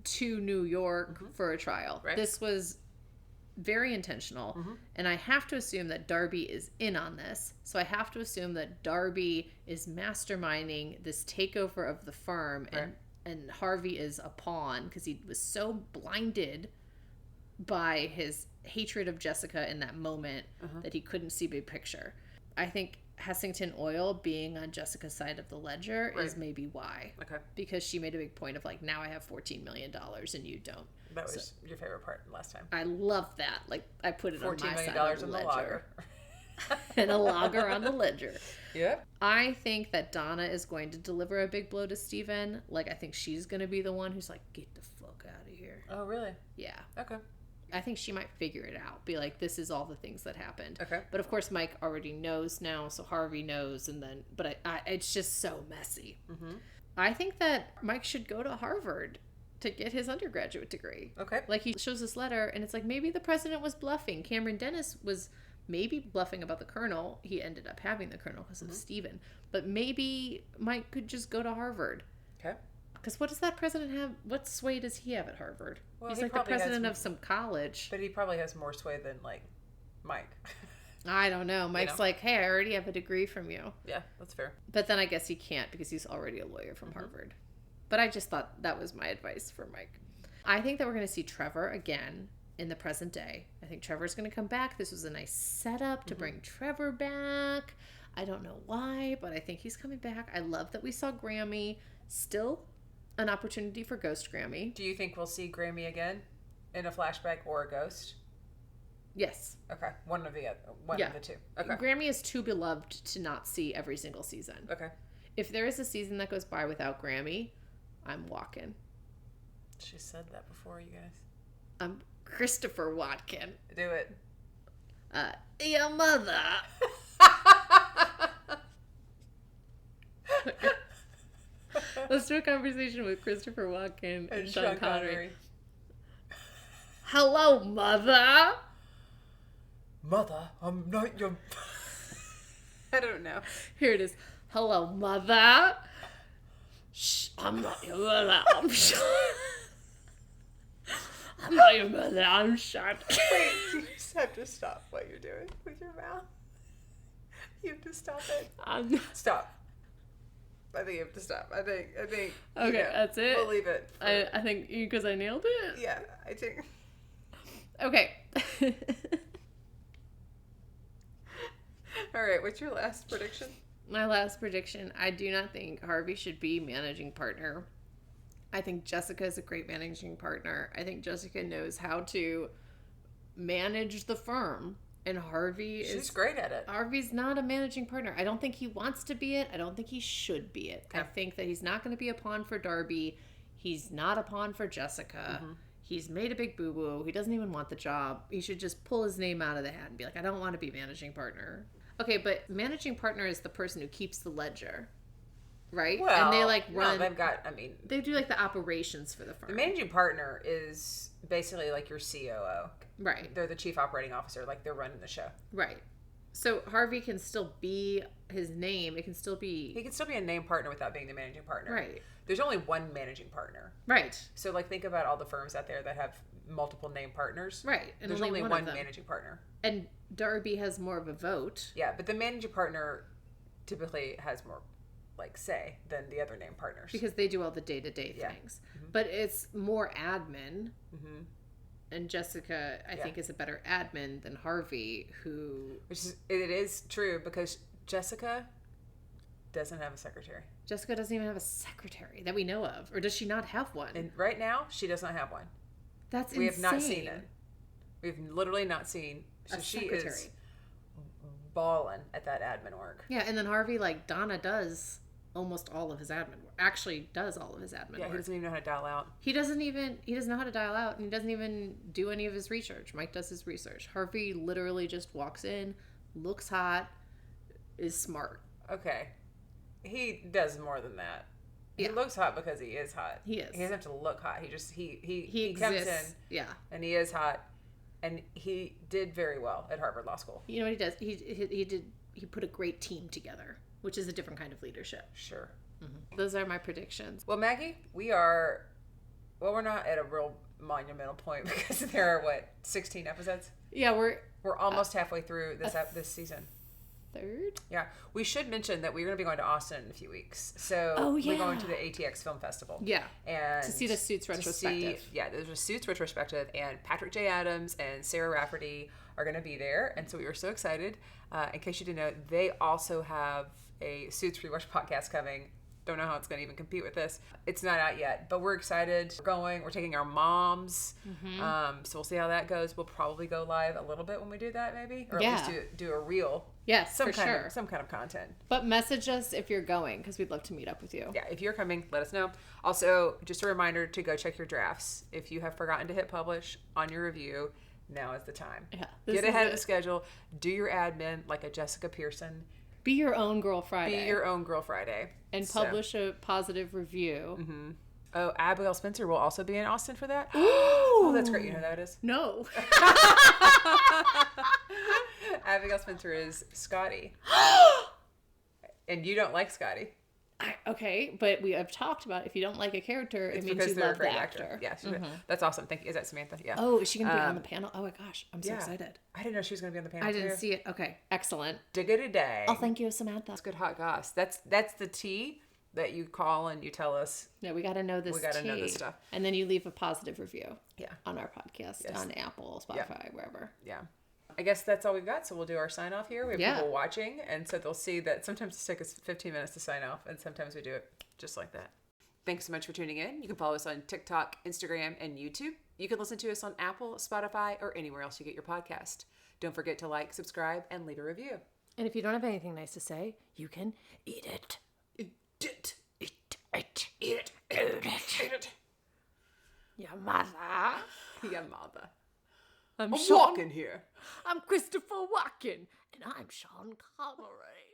to New York for a trial. Right. This was very intentional. And I have to assume that Darby is in on this. So I have to assume that Darby is masterminding this takeover of the firm, and Harvey is a pawn because he was so blinded by his hatred of Jessica in that moment that he couldn't see big picture. I think Hessington Oil being on Jessica's side of the ledger is maybe why. Okay. Because she made a big point of like, now I have $14 million and you don't. That was your favorite part last time. I love that. Like, I put it on my $14 million side of the in the ledger. logger. And a logger on the ledger. Yeah. I think that Donna is going to deliver a big blow to Steven. Like, I think she's going to be the one who's like, get the fuck out of here. Oh, really? Yeah. Okay. I think she might figure it out. Be like, this is all the things that happened. Okay. But of course, Mike already knows now, so Harvey knows, and then, but it's just so messy. I think that Mike should go to Harvard to get his undergraduate degree. Okay. Like, he shows this letter, and it's like, maybe the president was bluffing. Cameron Dennis was maybe bluffing about the colonel. He ended up having the colonel because of Stephen. But maybe Mike could just go to Harvard. Okay. Because what does that president have? What sway does he have at Harvard? Well, He's he like the probably has president of some college. But he probably has more sway than, like, Mike. I don't know. Mike's like, hey, I already have a degree from you. Yeah, that's fair. But then I guess he can't because he's already a lawyer from Harvard. But I just thought that was my advice for Mike. I think that we're going to see Trevor again in the present day. I think Trevor's going to come back. This was a nice setup to bring Trevor back. I don't know why, but I think he's coming back. I love that we saw Grammy. Still an opportunity for Ghost Grammy. Do you think we'll see Grammy again in a flashback or a ghost? Yes. Okay. One of the two. Okay. Grammy is too beloved to not see every single season. Okay. If there is a season that goes by without Grammy, I'm walking. She said that before, you guys. I'm Christopher Watkin. Do it. Your mother. Let's do a conversation with Christopher Walken and Sean Connery. Hello, mother. Mother, I'm not your... I don't know. Here it is. Hello, mother. Shh, I'm not your mother. I'm Sean. I'm not your mother. I'm Sean. Wait, you just have to stop what you're doing with your mouth. You have to stop it. Stop. I think you have to stop. I think. Okay, yeah, that's it. We'll leave it. I think because I nailed it. Yeah, I think. Okay. All right. What's your last prediction? My last prediction: I do not think Harvey should be managing partner. I think Jessica is a great managing partner. I think Jessica knows how to manage the firm. And She's great at it. Harvey's not a managing partner. I don't think he wants to be it. I don't think he should be it. Okay. I think that he's not going to be a pawn for Darby. He's not a pawn for Jessica. He's made a big boo-boo. He doesn't even want the job. He should just pull his name out of the hat and be like, I don't want to be managing partner. Okay, but managing partner is the person who keeps the ledger, right? Well, and they like run. No, they've got, they do like the operations for the firm. The managing partner is basically like your COO. Right. They're the chief operating officer, like they're running the show. Right. So Harvey can still be his name. It can still be... He can still be a named partner without being the managing partner. Right. There's only one managing partner. Right. So, like, think about all the firms out there that have multiple named partners. Right. And there's only one managing partner. And Darby has more of a vote. Yeah, but the managing partner typically has more, like, say than the other named partners. Because they do all the day-to-day things. But it's more admin. And Jessica, I think, is a better admin than Harvey, who... It is true, because Jessica doesn't have a secretary. Jessica doesn't even have a secretary that we know of. Or does she not have one? And right now, she does not have one. That's insane. We have not seen it. We've literally not seen... So she is balling at that admin work. Yeah, and then Harvey, like, Donna does almost all of his admin work. Actually does all of his admin work. Yeah, he doesn't even know how to dial out. He doesn't know how to dial out, and he doesn't even do any of his research. Mike does his research. Harvey literally just walks in, looks hot, is smart. Okay. He does more than that. Yeah. He looks hot because he is hot. He is. He doesn't have to look hot. He just he exists. comes in. Yeah. And he is hot. And he did very well at Harvard Law School. You know what he does? He put a great team together. which is a different kind of leadership. Sure. Those are my predictions. Well, Maggie, we're not at a real monumental point because there are 16 episodes. Yeah, We're almost halfway through this season. Third. Yeah, we should mention that we're going to be going to Austin in a few weeks. So we're going to the ATX Film Festival. Yeah, and to see the Suits retrospective. There's a Suits retrospective, and Patrick J. Adams and Sarah Rafferty are going to be there, and so we were so excited. In case you didn't know, they also have a Suits Rewatch podcast coming. Don't know how it's going to even compete with this. It's not out yet, but we're excited. We're going. We're taking our moms. So we'll see how that goes. We'll probably go live a little bit when we do that, maybe, or at least do a reel. Yes, some for kind sure. of some kind of content. But message us if you're going, because we'd love to meet up with you. Yeah, if you're coming, let us know. Also, just a reminder to go check your drafts. If you have forgotten to hit publish on your review, now is the time. Yeah, get ahead of the schedule. Do your admin like a Jessica Pearson. Be your own Girl Friday. Be your own Girl Friday. And publish a positive review. Mm-hmm. Oh, Abigail Spencer will also be in Austin for that. Ooh. Oh, that's great. You know who that is? No. Abigail Spencer is Scotty. And you don't like Scotty. Okay, but we have talked about if you don't like a character, it means you love the actor. Yeah, that's awesome. Thank you. Is that Samantha? Yeah. Oh, is she going to be on the panel? Oh my gosh, I'm so excited. I didn't know she was going to be on the panel. I didn't see it. Okay, excellent. Diggity day. Oh, thank you, Samantha. That's good hot goss. That's the tea that you call and you tell us. Yeah, we got to know this. We got to know this stuff. And then you leave a positive review. Yeah. On our podcast, on Apple, Spotify, wherever. Yeah. I guess that's all we've got. So we'll do our sign off here. We have people watching, and so they'll see that sometimes it takes us 15 minutes to sign off, and sometimes we do it just like that. Thanks so much for tuning in. You can follow us on TikTok, Instagram, and YouTube. You can listen to us on Apple, Spotify, or anywhere else you get your podcast. Don't forget to like, subscribe, and leave a review. And if you don't have anything nice to say, you can eat it. Eat it. Eat it. Eat it. Eat it. Eat it. Your mother. Your mother. I'm walking here. I'm Christopher Walken. And I'm Sean Connery.